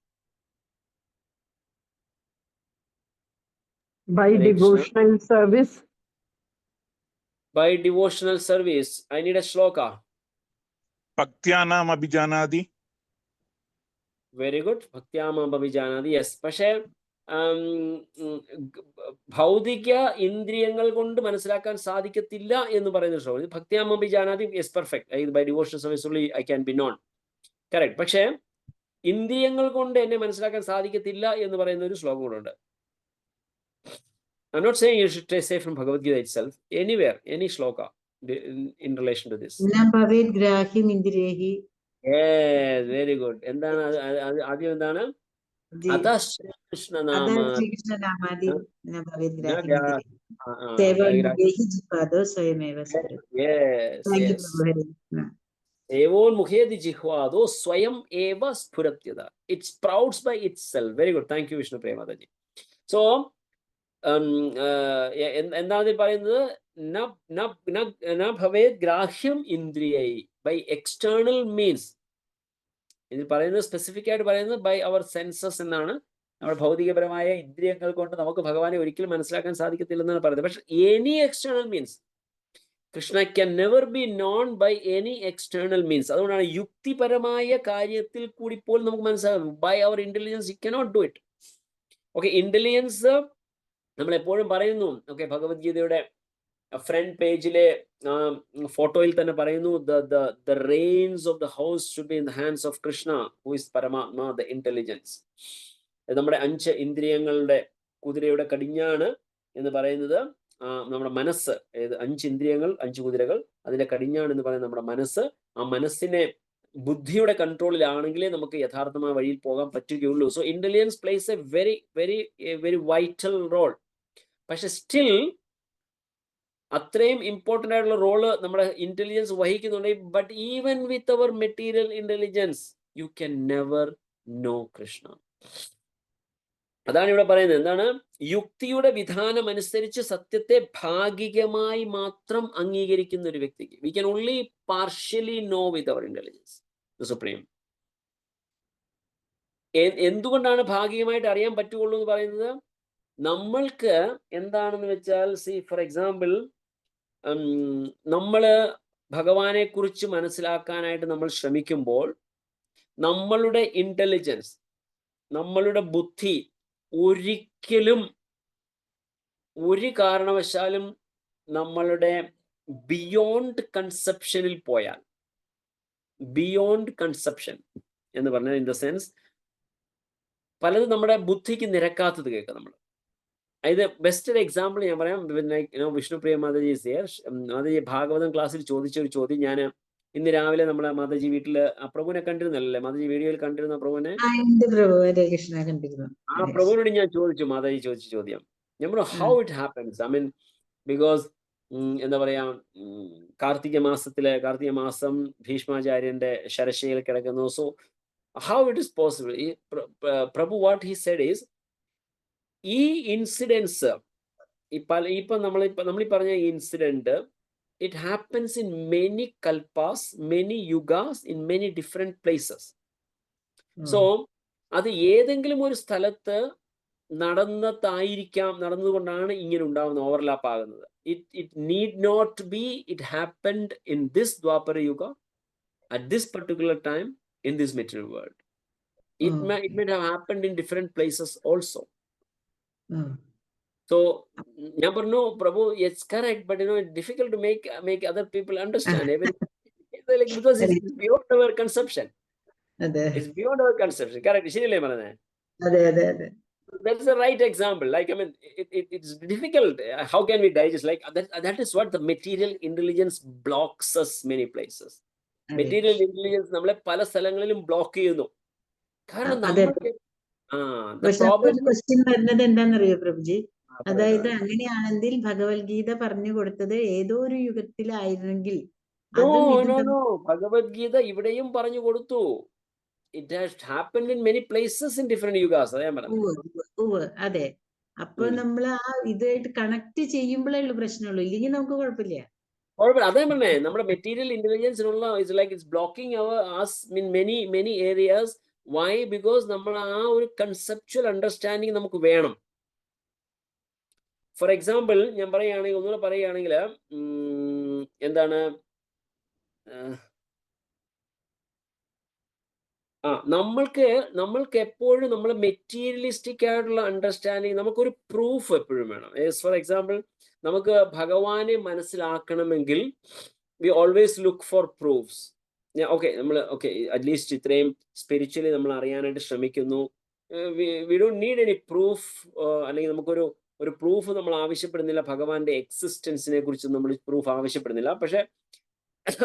By devotional service.
By devotional service. I need a shloka.
ഭക്ത്യാനാം അഭിജാനാതി.
Very good. ഭക്ത്യാനാം അഭിജാനാതി. യെസ്. പക്ഷേ ഭൗതിക ഇന്ദ്രിയങ്ങൾ കൊണ്ട് മനസ്സിലാക്കാൻ സാധിക്കത്തില്ല എന്ന് പറയുന്ന ശ്ലോകം. ഭക്ത്യാനാം അഭിജാനാതി. Yes, perfect. By devotional service only I can be known. Correct. പക്ഷേ ഇന്ദ്രിയങ്ങൾ കൊണ്ട് എന്നെ മനസ്സിലാക്കാൻ സാധിക്കത്തില്ല എന്ന് പറയുന്ന ഒരു ശ്ലോകം കൂടെ ഉണ്ട്. I'm not saying you should say from Bhagavad Gita itself. Anywhere, any shloka in relation to this.
Na bhavet grahim indriyehi.
Yes, very good. എന്താണ് ആദ്യം എന്താണ്? അതാ Krishna
നാമാദി na bhavet grahim indriyehi. Sevan jihvado swayameva spurati.
Yes.
Thank you, Prabhu.
Evon mukhedi jihvado swayam eva spuratyada. It sprouts by itself. Very good. Thank you, Vishnu Premadaji. So എന്താണ് പറയുന്നത്? ഗ്രാഹ്യം ഇന്ദ്രിയൈ by external means. ഇത് പറയുന്നത് specific ആയിട്ട് പറയുന്നത് by our census എന്നാണ്. നമ്മുടെ ഭൗതികപരമായ ഇന്ദ്രിയങ്ങൾ കൊണ്ട് നമുക്ക് ഭഗവാനെ ഒരിക്കലും മനസ്സിലാക്കാൻ സാധിക്കത്തില്ലെന്നാണ് പറയുന്നത്. പക്ഷെ any external means Krishna can never be known by any external means. അതുകൊണ്ടാണ് യുക്തിപരമായ കാര്യത്തിൽ കൂടി പോലും നമുക്ക് മനസ്സിലാകും. By our intelligence you cannot do it. Okay, intelligence നമ്മൾ എപ്പോഴും പറയുന്നു. ഓക്കെ, ഭഗവത്ഗീതയുടെ ഫ്രണ്ട് പേജിലെ ഫോട്ടോയിൽ തന്നെ പറയുന്നു, the reins of the house should be in the hands of Krishna who is Paramatma the intelligence. നമ്മുടെ 5 ഇന്ദ്രിയങ്ങളുടെ കുതിരയുടെ കടിഞ്ഞാണ് എന്ന് പറയുന്നത് നമ്മുടെ മനസ്സ്. 5 ഇന്ദ്രിയങ്ങൾ 5 കുതിരകൾ, അതിന്റെ കടിഞ്ഞാണ് എന്ന് പറയുന്നത് നമ്മുടെ മനസ്സ്. ആ മനസ്സിനെ ബുദ്ധിയുടെ കൺട്രോളിലാണെങ്കിലേ നമുക്ക് യഥാർത്ഥമായ വഴിയിൽ പോകാൻ പറ്റുകയുള്ളൂ. So intelligence plays a very very very vital role. പക്ഷെ സ്റ്റിൽ അത്രയും ഇമ്പോർട്ടൻ്റ് ആയിട്ടുള്ള റോള് നമ്മുടെ ഇന്റലിജൻസ് വഹിക്കുന്നുണ്ട്. But even with our material intelligence you can never know Krishna. അതാണ് ഇവിടെ പറയുന്നത്. എന്താണ്? യുക്തിയുടെ വിധാനം അനുസരിച്ച് സത്യത്തെ ഭാഗികമായി മാത്രം അംഗീകരിക്കുന്ന ഒരു വ്യക്തിക്ക് we can only partially know with our intelligence the supreme. എന്തുകൊണ്ടാണ് ഭാഗികമായിട്ട് അറിയാൻ പറ്റുള്ളൂ എന്ന് പറയുന്നത്? നമ്മൾക്ക് എന്താണെന്ന് വെച്ചാൽ, സി ഫോർ എക്സാമ്പിൾ, നമ്മള് ഭഗവാനെ കുറിച്ച് മനസ്സിലാക്കാനായിട്ട് നമ്മൾ ശ്രമിക്കുമ്പോൾ നമ്മളുടെ ഇന്റലിജൻസ്, നമ്മളുടെ ബുദ്ധി ഒരിക്കലും ഒരു കാരണവശാലും നമ്മളുടെ ബിയോണ്ട് കൺസെപ്ഷനിൽ പോയാൽ, ബിയോണ്ട് കൺസെപ്ഷൻ എന്ന് പറഞ്ഞാൽ ഇൻ ദ സെൻസ് പലതും നമ്മുടെ ബുദ്ധിക്ക് നിരക്കാത്തത് കേൾക്കുക നമ്മൾ. അതായത് ബെസ്റ്റ് ഒരു എക്സാമ്പിൾ ഞാൻ പറയാം. വിഷ്ണുപ്രിയ മാതാജി മാതാജി ഭാഗവതം ക്ലാസ്സിൽ ചോദിച്ച ഒരു ചോദ്യം ഞാൻ ഇന്ന് രാവിലെ നമ്മളെ മാതാജി വീട്ടില് പ്രഭുവിനെ കണ്ടിരുന്നല്ലേ, മാതാജി വീഡിയോയിൽ കണ്ടിരുന്ന പ്രഭുവിനെ, ആ പ്രഭുവിനോട് ഞാൻ ചോദിച്ചു, മാതാജി ചോദിച്ച ചോദ്യം, ഞാൻ പറഞ്ഞു how it happens, I mean because എന്താ പറയാ, കാർത്തിക മാസം ഭീഷ്മാചാര്യന്റെ ശരശയിൽ കിടക്കുന്നു. So how it is possible? ഈ Prabhu what he said is, ഈ ഇൻസിഡൻസ് ഇപ്പൊ നമ്മളീ പറഞ്ഞ ഈ incident it happens in many kalpas, many yugas, in many different places. So അത് ഏതെങ്കിലും ഒരു സ്ഥലത്ത് നടന്നതുകൊണ്ടാണ് ഇങ്ങനെ ഉണ്ടാവുന്ന ഓവർലാപ്പ് ആകുന്നത്. It need not be it happened in this Dvapara yuga at this particular time in this material world. It may have happened in different places also. So ഞാൻ പറഞ്ഞു പ്രഭു it's correct, but it's difficult to make other people understand because it's beyond our conception. It's beyond our conception. Correct? ശരിയല്ലേ പറഞ്ഞേ? That's the right example. Like, I mean, it's difficult. How can we digest? Like, that is what the material intelligence blocks us many places. Material intelligence നമ്മളെ പല സ്ഥലങ്ങളിലും block ചെയ്യുന്നു. കാരണം
question വരുന്നത് എന്താണെന്നറിയോ പ്രഭുജി? അതായത് അങ്ങനെയാണെങ്കിൽ ഭഗവത്ഗീത പറഞ്ഞു കൊടുത്തത് ഏതോ ഒരു യുഗത്തിലായിരുന്നെങ്കിൽ
ഭഗവത്ഗീത ഇവിടെയും പറഞ്ഞു കൊടുത്തു. It has happened in many places in different yugas. അതെ പറഞ്ഞത്.
അതെ. അപ്പൊ നമ്മൾ ആ ഇതായിട്ട് കണക്ട് ചെയ്യുമ്പോഴേ ഉള്ളൂ പ്രശ്നമുള്ളൂ, ഇല്ലെങ്കിൽ നമുക്ക് കുഴപ്പമില്ല.
അതേ പറഞ്ഞേ, നമ്മുടെ മെറ്റീരിയൽ ഇന്റലിജൻസിനുള്ള it's blocking us in many areas. Why? Because നമ്മൾ ആ ഒരു കൺസെപ്ച്വൽ അണ്ടർസ്റ്റാൻഡിങ് നമുക്ക് വേണം. ഫോർ എക്സാമ്പിൾ ഞാൻ പറയുകയാണെങ്കിൽ, ഒന്നുകൂടെ പറയുകയാണെങ്കിൽ, എന്താണ് നമ്മൾക്ക് എപ്പോഴും നമ്മൾ മെറ്റീരിയലിസ്റ്റിക് ആയിട്ടുള്ള അണ്ടർസ്റ്റാൻഡിങ്, നമുക്കൊരു പ്രൂഫ് എപ്പോഴും വേണം. ഫോർ എക്സാമ്പിൾ, നമുക്ക് ഭഗവാനെ മനസ്സിലാക്കണമെങ്കിൽ we always look for proofs. At least ഇത്രയും സ്പിരിച്വലി നമ്മൾ അറിയാനായിട്ട് ശ്രമിക്കുന്നു. We don't need any proof, അല്ലെങ്കിൽ നമുക്കൊരു പ്രൂഫ് നമ്മൾ ആവശ്യപ്പെടുന്നില്ല. ഭഗവാന്റെ എക്സിസ്റ്റൻസിനെ കുറിച്ച് നമ്മൾ പ്രൂഫ് ആവശ്യപ്പെടുന്നില്ല. പക്ഷെ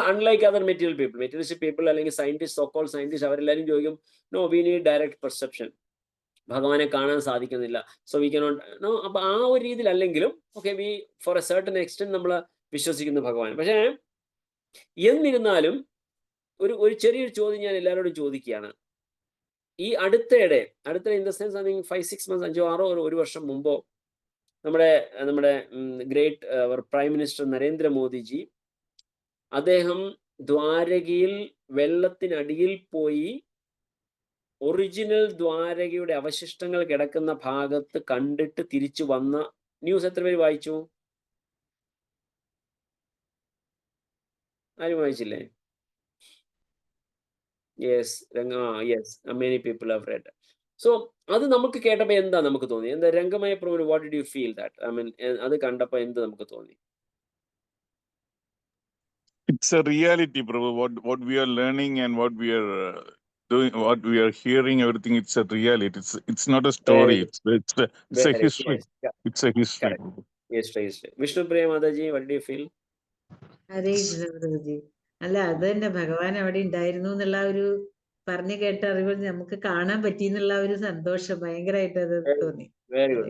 അൺലൈക്ക് അതർ മെറ്റീരിയലിസ്റ്റിക് പീപ്പിൾ അല്ലെങ്കിൽ സയന്റിസ്റ്റ്, സോക്കോൾ സയന്റിസ്റ്റ്, അവരെല്ലാവരും ചോദിക്കും no we need direct perception, ഭഗവാനെ കാണാൻ സാധിക്കുന്നില്ല, സോ വി കനോട്ട് നോ. അപ്പൊ ആ ഒരു രീതിയിലല്ലെങ്കിലും we for a certain extent നമ്മൾ വിശ്വസിക്കുന്നു ഭഗവാൻ. പക്ഷേ എന്നിരുന്നാലും ഒരു ചെറിയൊരു ചോദ്യം ഞാൻ എല്ലാവരോടും ചോദിക്കുകയാണ്. ഈ അടുത്തിടെ ഇൻ ദ സെൻസ് 5-6 months, 5-6 ഒരു വർഷം മുമ്പോ നമ്മുടെ ഗ്രേറ്റ് പ്രൈം മിനിസ്റ്റർ നരേന്ദ്രമോദിജി, അദ്ദേഹം ദ്വാരകയിൽ വെള്ളത്തിനടിയിൽ പോയി ഒറിജിനൽ ദ്വാരകയുടെ അവശിഷ്ടങ്ങൾ കിടക്കുന്ന ഭാഗത്ത് കണ്ടിട്ട് തിരിച്ചു വന്ന ന്യൂസ് എത്ര പേര് വായിച്ചു? ആരും വായിച്ചില്ലേ? Yes, many people have read. So അത് നമുക്ക് കേട്ടപ്പോൾ എന്താ നമുക്ക് തോന്നി? എന്താ Rangamaya Prabhu, what did you feel that? I mean അത് കണ്ടപ്പോൾ എന്ത് നമുക്ക് തോന്നി?
It's a reality, Prabhu. What we are learning and what we are doing, what we are hearing, everything, it's a reality. It's not a story. It's a history.
Yes,
it's a history.
History. Vishnupriya Mataji, what do you feel?
അതെ പ്രഭുജി, അല്ല അത് തന്നെ, ഭഗവാൻ അവിടെ ഉണ്ടായിരുന്നു എന്നുള്ള ഒരു പറഞ്ഞു കേട്ട അറിവ് നമുക്ക് കാണാൻ പറ്റി എന്നുള്ള ഒരു സന്തോഷം ഭയങ്കരമായിട്ട് അത് തോന്നി.
Very good.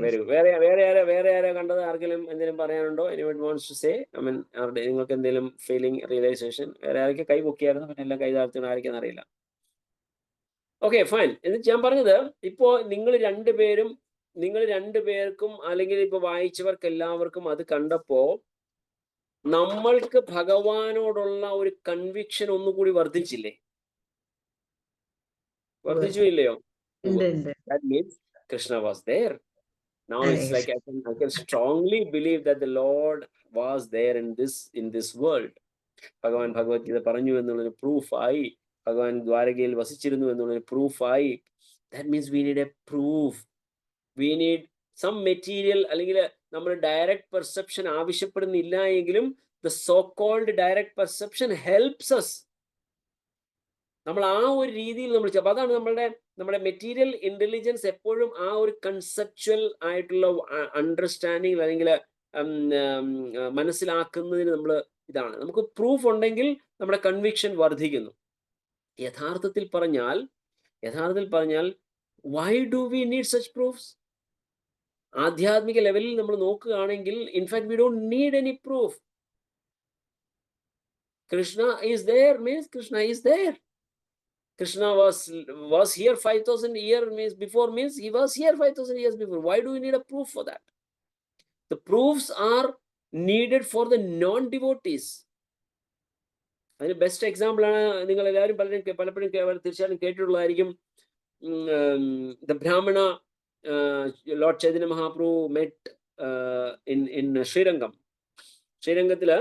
വേറെ ആരാ കണ്ടത്? ആർക്കെങ്കിലും എന്തെങ്കിലും പറയാനുണ്ടോ? Anyone wants to say? I mean നിങ്ങൾക്ക് എന്തെങ്കിലും ഫീലിംഗ്, റിയലൈസേഷൻ? വേറെ ആരൊക്കെ കൈ പൊക്കിയായിരുന്നു, പിന്നെ എല്ലാം കൈ താഴ്ത്തിയാണ്, ആർക്കും അറിയില്ല. Okay, fine. എന്നിട്ട് ഞാൻ പറഞ്ഞത്, ഇപ്പോ നിങ്ങൾ രണ്ടുപേർക്കും അല്ലെങ്കിൽ ഇപ്പൊ വായിച്ചവർക്ക് എല്ലാവർക്കും അത് കണ്ടപ്പോ നമ്മൾക്ക് ഭഗവാനോടുള്ള ഒരു കൺവിക്ഷൻ ഒന്നുകൂടി വർദ്ധിച്ചില്ലേ? വർദ്ധിച്ചു ഇല്ലയോ? That means Krishna was there. Now it's
Hare
like I can strongly believe that the Lord was there in this world. ഭഗവാൻ ഭഗവത്ഗീത പറഞ്ഞു എന്നുള്ളൊരു പ്രൂഫായി, ഭഗവാൻ ദ്വാരകയിൽ വസിച്ചിരുന്നു എന്നുള്ളൊരു പ്രൂഫായി. That means we need a proof. We need some material, അല്ലെങ്കിൽ നമ്മൾ direct perception ആവശ്യപ്പെടുന്നില്ല എങ്കിലും the so called direct perception helps us. നമ്മൾ ആ ഒരു രീതിയിൽ നമ്മൾ അപ്പൊ അതാണ് നമ്മുടെ മെറ്റീരിയൽ ഇന്റലിജൻസ് എപ്പോഴും ആ ഒരു കൺസെപ്ച്വൽ ആയിട്ടുള്ള അണ്ടർസ്റ്റാൻഡിങ് അല്ലെങ്കിൽ മനസ്സിലാക്കുന്നതിന് നമ്മൾ ഇതാണ്. നമുക്ക് പ്രൂഫ് ഉണ്ടെങ്കിൽ നമ്മുടെ കൺവിക്ഷൻ വർദ്ധിക്കുന്നു. യഥാർത്ഥത്തിൽ പറഞ്ഞാൽ why do we need such proofs? ആധ്യാത്മിക ലെവലിൽ നമ്മൾ നോക്കുകയാണെങ്കിൽ in fact we don't need any proof. Krishna is there means Krishna is there. Krishna was here 5,000 years means he was here 5,000 years before. Why do we need a proof for that? The proofs are needed for the non-devotees. അതിന് best example ആണ് നിങ്ങൾ എല്ലാവരും പലപ്പോഴും തീർച്ചയായിട്ടും കേട്ടിട്ടുള്ളതായിരിക്കും. The Brahmana Lord Chaitanya Mahaprabhu met in Srirangam. ശ്രീരംഗത്തില്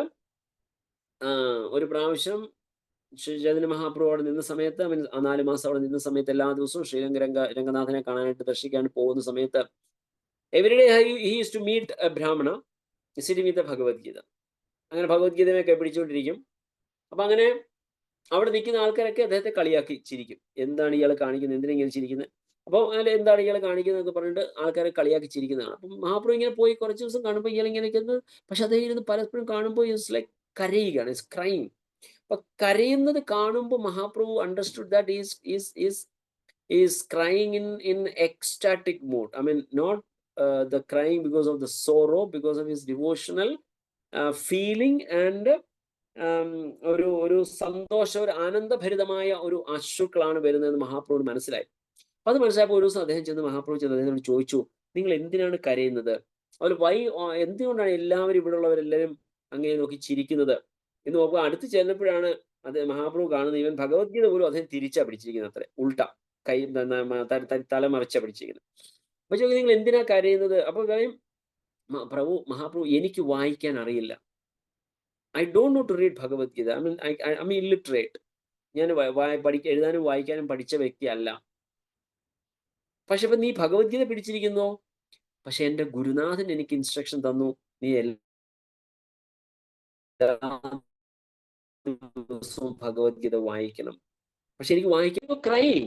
ഒരു പ്രാവശ്യം ചൈതന്യ മഹാപ്രഭു അവിടെ നിന്ന സമയത്ത് 4 മാസം അവിടെ നിന്ന സമയത്ത് എല്ലാ ദിവസവും ശ്രീരംഗ രംഗനാഥനെ കാണാനായിട്ട് ദർശിക്കാൻ പോകുന്ന സമയത്ത് every day he used to meet a Brahmana sitting with the Bhagavad Gita. അങ്ങനെ ഭഗവത്ഗീതയൊക്കെ പിടിച്ചുകൊണ്ടിരിക്കും. അപ്പൊ അങ്ങനെ അവിടെ നിൽക്കുന്ന ആൾക്കാരൊക്കെ അദ്ദേഹത്തെ കളിയാക്കി ചിരിക്കും. എന്താണ് ഇയാൾ കാണിക്കുന്നത്, എന്തിനാ ഇങ്ങനെ ചിരിക്കുന്നത്, അപ്പോൾ എന്താണ് ഇയാൾ കാണിക്കുന്നത് എന്നൊക്കെ പറഞ്ഞിട്ട് ആൾക്കാരെ കളിയാക്കി ചിരിക്കുന്നതാണ്. അപ്പം മഹാപ്രഭു ഇങ്ങനെ പോയി കുറച്ച് ദിവസം കാണുമ്പോൾ ഇയാൾ ഇങ്ങനെ നിൽക്കുന്നത്, പക്ഷെ അദ്ദേഹം ഇരുന്ന് പലപ്പോഴും കാണുമ്പോൾ ഇറ്റ്സ് ലൈക്ക് കരയുകയാണ്, ഇറ്റ്സ് ക്രൈം. അപ്പൊ കരയുന്നത് കാണുമ്പോൾ Mahaprabhu understood that is crying in ecstatic mood. I mean not the crying because of the sorrow, because of his devotional feeling and ഒരു സന്തോഷ, ഒരു ആനന്ദഭരിതമായ ഒരു അശ്രുക്കളാണ് വരുന്നതെന്ന് മഹാപ്രഭുവിന് മനസ്സിലായി. അത് മനസ്സിലായപ്പോൾ ഒരു ദിവസം മഹാപ്രഭു ചെന്ന് അദ്ദേഹത്തോട് ചോദിച്ചു, നിങ്ങൾ എന്തിനാണ് കരയുന്നത്? അവർ എന്തുകൊണ്ടാണ് എല്ലാവരും ഇവിടെ ഉള്ളവരെല്ലാവരും അങ്ങനെ നോക്കി ചിരിക്കുന്നത് എന്ന് നോക്കുക. അടുത്ത് ചെന്നപ്പോഴാണ് മഹാപ്രഭു കാണുന്നത് ഇവൻ ഭഗവത്ഗീത പോലും അദ്ദേഹം തിരിച്ചാ പിടിച്ചിരിക്കുന്നത്, അത്ര ഉൾട്ട കൈ തലമറിച്ചാ പിടിച്ചിരിക്കുന്നത്. അപ്പൊ ചോദിക്കും നിങ്ങൾ എന്തിനാ കരയുന്നത്? അപ്പൊ പറയും മഹാപ്രഭു എനിക്ക് വായിക്കാൻ അറിയില്ല. I don't know to read Bhagavad-Gita. I'm illiterate. ഞാൻ എഴുതാനും വായിക്കാനും പഠിച്ച വ്യക്തിയല്ല. പക്ഷെ ഇപ്പൊ നീ ഭഗവത്ഗീത പിടിച്ചിരിക്കുന്നോ? പക്ഷെ എന്റെ ഗുരുനാഥൻ എനിക്ക് ഇൻസ്ട്രക്ഷൻ തന്നു, നീ എല്ലാ ദിവസവും ഭഗവത്ഗീത വായിക്കണം. പക്ഷെ എനിക്ക് വായിക്കുമ്പോൾ ക്രൈം,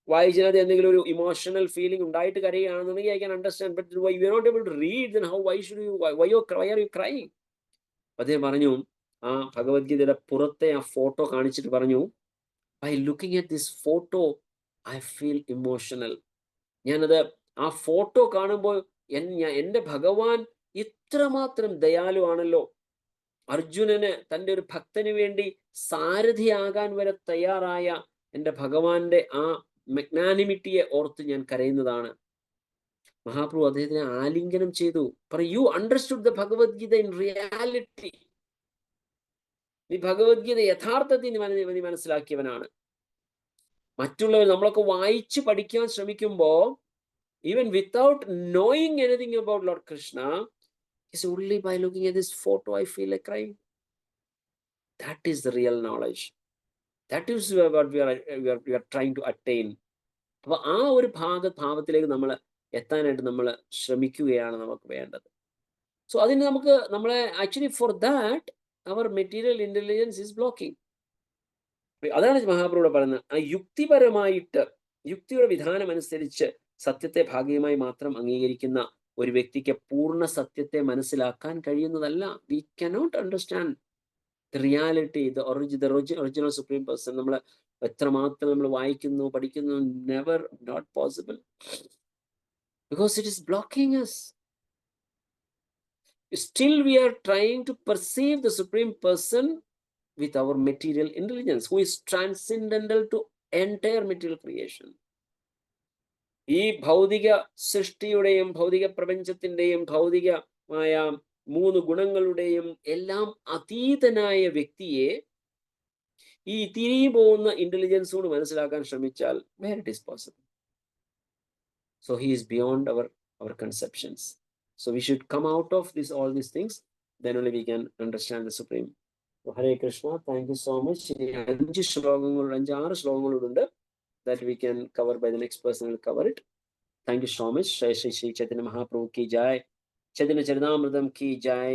വായിച്ചതിനകത്ത് എന്തെങ്കിലും ഒരു ഇമോഷണൽ ഫീലിംഗ് ഉണ്ടായിട്ട് കരയുകയാണെന്നുണ്ടെങ്കിൽ I can understand, but you are not able to read, then why are you crying? അദ്ദേഹം പറഞ്ഞു, ആ ഭഗവത്ഗീതയുടെ പുറത്തെ ആ ഫോട്ടോ കാണിച്ചിട്ട് പറഞ്ഞു, by looking at this photo I feel emotional. ഞാനത് ആ ഫോട്ടോ കാണുമ്പോൾ എൻ്റെ ഭഗവാൻ ഇത്രമാത്രം ദയാലുവാണല്ലോ. അർജുനന് തൻ്റെ ഒരു ഭക്തന് വേണ്ടി സാരഥിയാകാൻ വരെ തയ്യാറായ എൻ്റെ ഭഗവാന്റെ ആ മെഗ്നാനിമിറ്റിയെ ഓർത്ത് ഞാൻ കരയുന്നതാണ്. മഹാപ്രഭു അദ്ദേഹത്തിനെ ആലിംഗനം ചെയ്തു, പറയും, you understood the Bhagavad Gita in reality. നീ ഭഗവത്ഗീത യഥാർത്ഥത്തിൽ നീ മനസ്സിലാക്കിയവനാണ്. മറ്റുള്ളവർ നമ്മളൊക്കെ വായിച്ചു പഠിക്കാൻ ശ്രമിക്കുമ്പോ even without knowing anything about lord Krishna, it's only by looking at this photo I feel a crime. That is the real knowledge. That is what we are trying to attain. അപ്പൊ ആ ഒരു ഭാവത്തിലേക്ക് നമ്മൾ എത്താനായിട്ട് നമ്മൾ ശ്രമിക്കുകയാണ് നമുക്ക് വേണ്ടത്. സോ അതിന് നമ്മളെ actually for that our material intelligence is blocking. അതാണ് മഹാപ്രഭുവിടെ പറയുന്നത്. ആ യുക്തിയുടെ വിധാനം അനുസരിച്ച് സത്യത്തെ ഭാഗികമായി മാത്രം അംഗീകരിക്കുന്ന ഒരു വ്യക്തിക്ക് പൂർണ്ണ സത്യത്തെ മനസ്സിലാക്കാൻ കഴിയുന്നതല്ല. We cannot understand the reality, the original supreme person. നമ്മൾ എത്രമാത്രം നമ്മൾ വായിക്കുന്നു, പഠിക്കുന്നു, never, not possible. Because it is blocking us. Still we are trying to perceive the Supreme Person with our material intelligence, who is transcendental to entire material creation. ഈ ഭൗതിക സൃഷ്ടിയുടെയും ഭൗതിക പ്രപഞ്ചത്തിന്റെയും ഭൗതികമായ 3 ഗുണങ്ങളുടെയും എല്ലാം അതീതനായ വ്യക്തിയെ ഈ തിരിഞ്ഞു പോകുന്ന ഇന്റലിജൻസ് കൊണ്ട് മനസ്സിലാക്കാൻ ശ്രമിച്ചാൽ where it is possible. So he is beyond our our conceptions. So we should come out of this, all these things, then only we can understand the Supreme. So Hare Krishna, thank you so much. ഇനി 5-6 ശ്ലോകങ്ങളുണ്ട് that we can cover. By the next person will cover it. Thank you so much. Shri Shri Shri Chaitanya Mahaprabhu ki jai. Chaitanya Charitamrtam ki jai.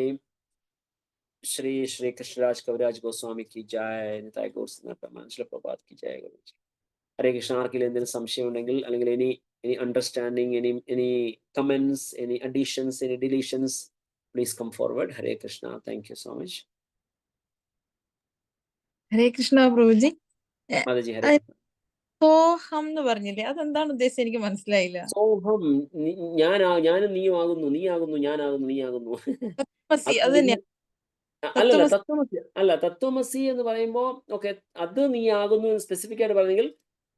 Shri Shri Krishnaraj Kaviraj Goswami ki jai. Nitai Gaur Sanatana Shri Prabhupada ki jai. Hare Krishna. ആർക്കെങ്കിലും എന്തെങ്കിലും സംശയം ഉണ്ടെങ്കിൽ അല്ലെങ്കിൽ any understanding, any comments, any additions, any deletions, please come forward. Hare Krishna. Thank you so much.
ഹരേ കൃഷ്ണ പ്രഭുജി.
മാതാജി ഹരേ.
സോഹം എന്ന് പറഞ്ഞില്ലേ, അതെന്താണ് ഉദ്ദേശിച്ചത്? എനിക്ക് മനസ്സിലായില്ല.
സോഹം ഞാനും നീയുമാകുന്നു, നീയാകുന്നു ഞാനാകുന്നു, നീയാകുന്നു.
തത്വമസി, അത് തന്നെയാ.
അല്ലല്ല, തത്വമസി അല്ല. തത്വമസി എന്ന് പറയുമ്പോ ഓക്കെ, അത് നീ ആകുന്നു സ്പെസിഫിക് ആയിട്ട് പറഞ്ഞെങ്കിൽ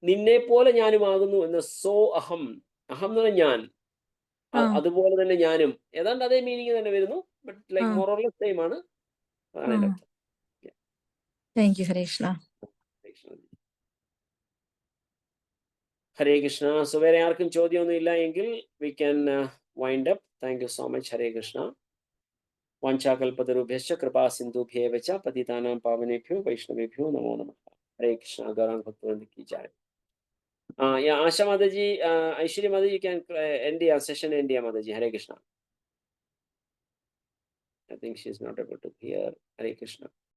നിന്നെ പോലെ ഞാനും ആകുന്നു എന്ന്. സോ അഹം, അഹം എന്ന് പറഞ്ഞാൽ ഞാൻ, അതുപോലെ തന്നെ ഞാനും, ഏതാണ്ട് അതേ മീനിങ് തന്നെ വരുന്നു. But like more or less same ആണ്. അതാണ് എൻ്റെ അർത്ഥം.
Thank you. Hare Krishna.
Hare Krishna. So വേറെ ആർക്കും ചോദ്യമൊന്നും ഇല്ല എങ്കിൽ we can wind up. Thank you so much. Hare Krishna. വാഞ്ചാകൽപതരുഭ്യശ്ച കൃപാ സിന്ധുഭ്യേവ ച പതിതാനാം പാവനേഭ്യോ വൈഷ്ണവേഭ്യോ നമോ നമഃ. ഹരേ കൃഷ്ണ. ഗൗരാംഗ ഭക്തവൃന്ദ की जय. Asha Mataji, Aishwarya Mataji, you can end the session. India Mataji. Hare Krishna. I think she is not able to hear. Hare Krishna.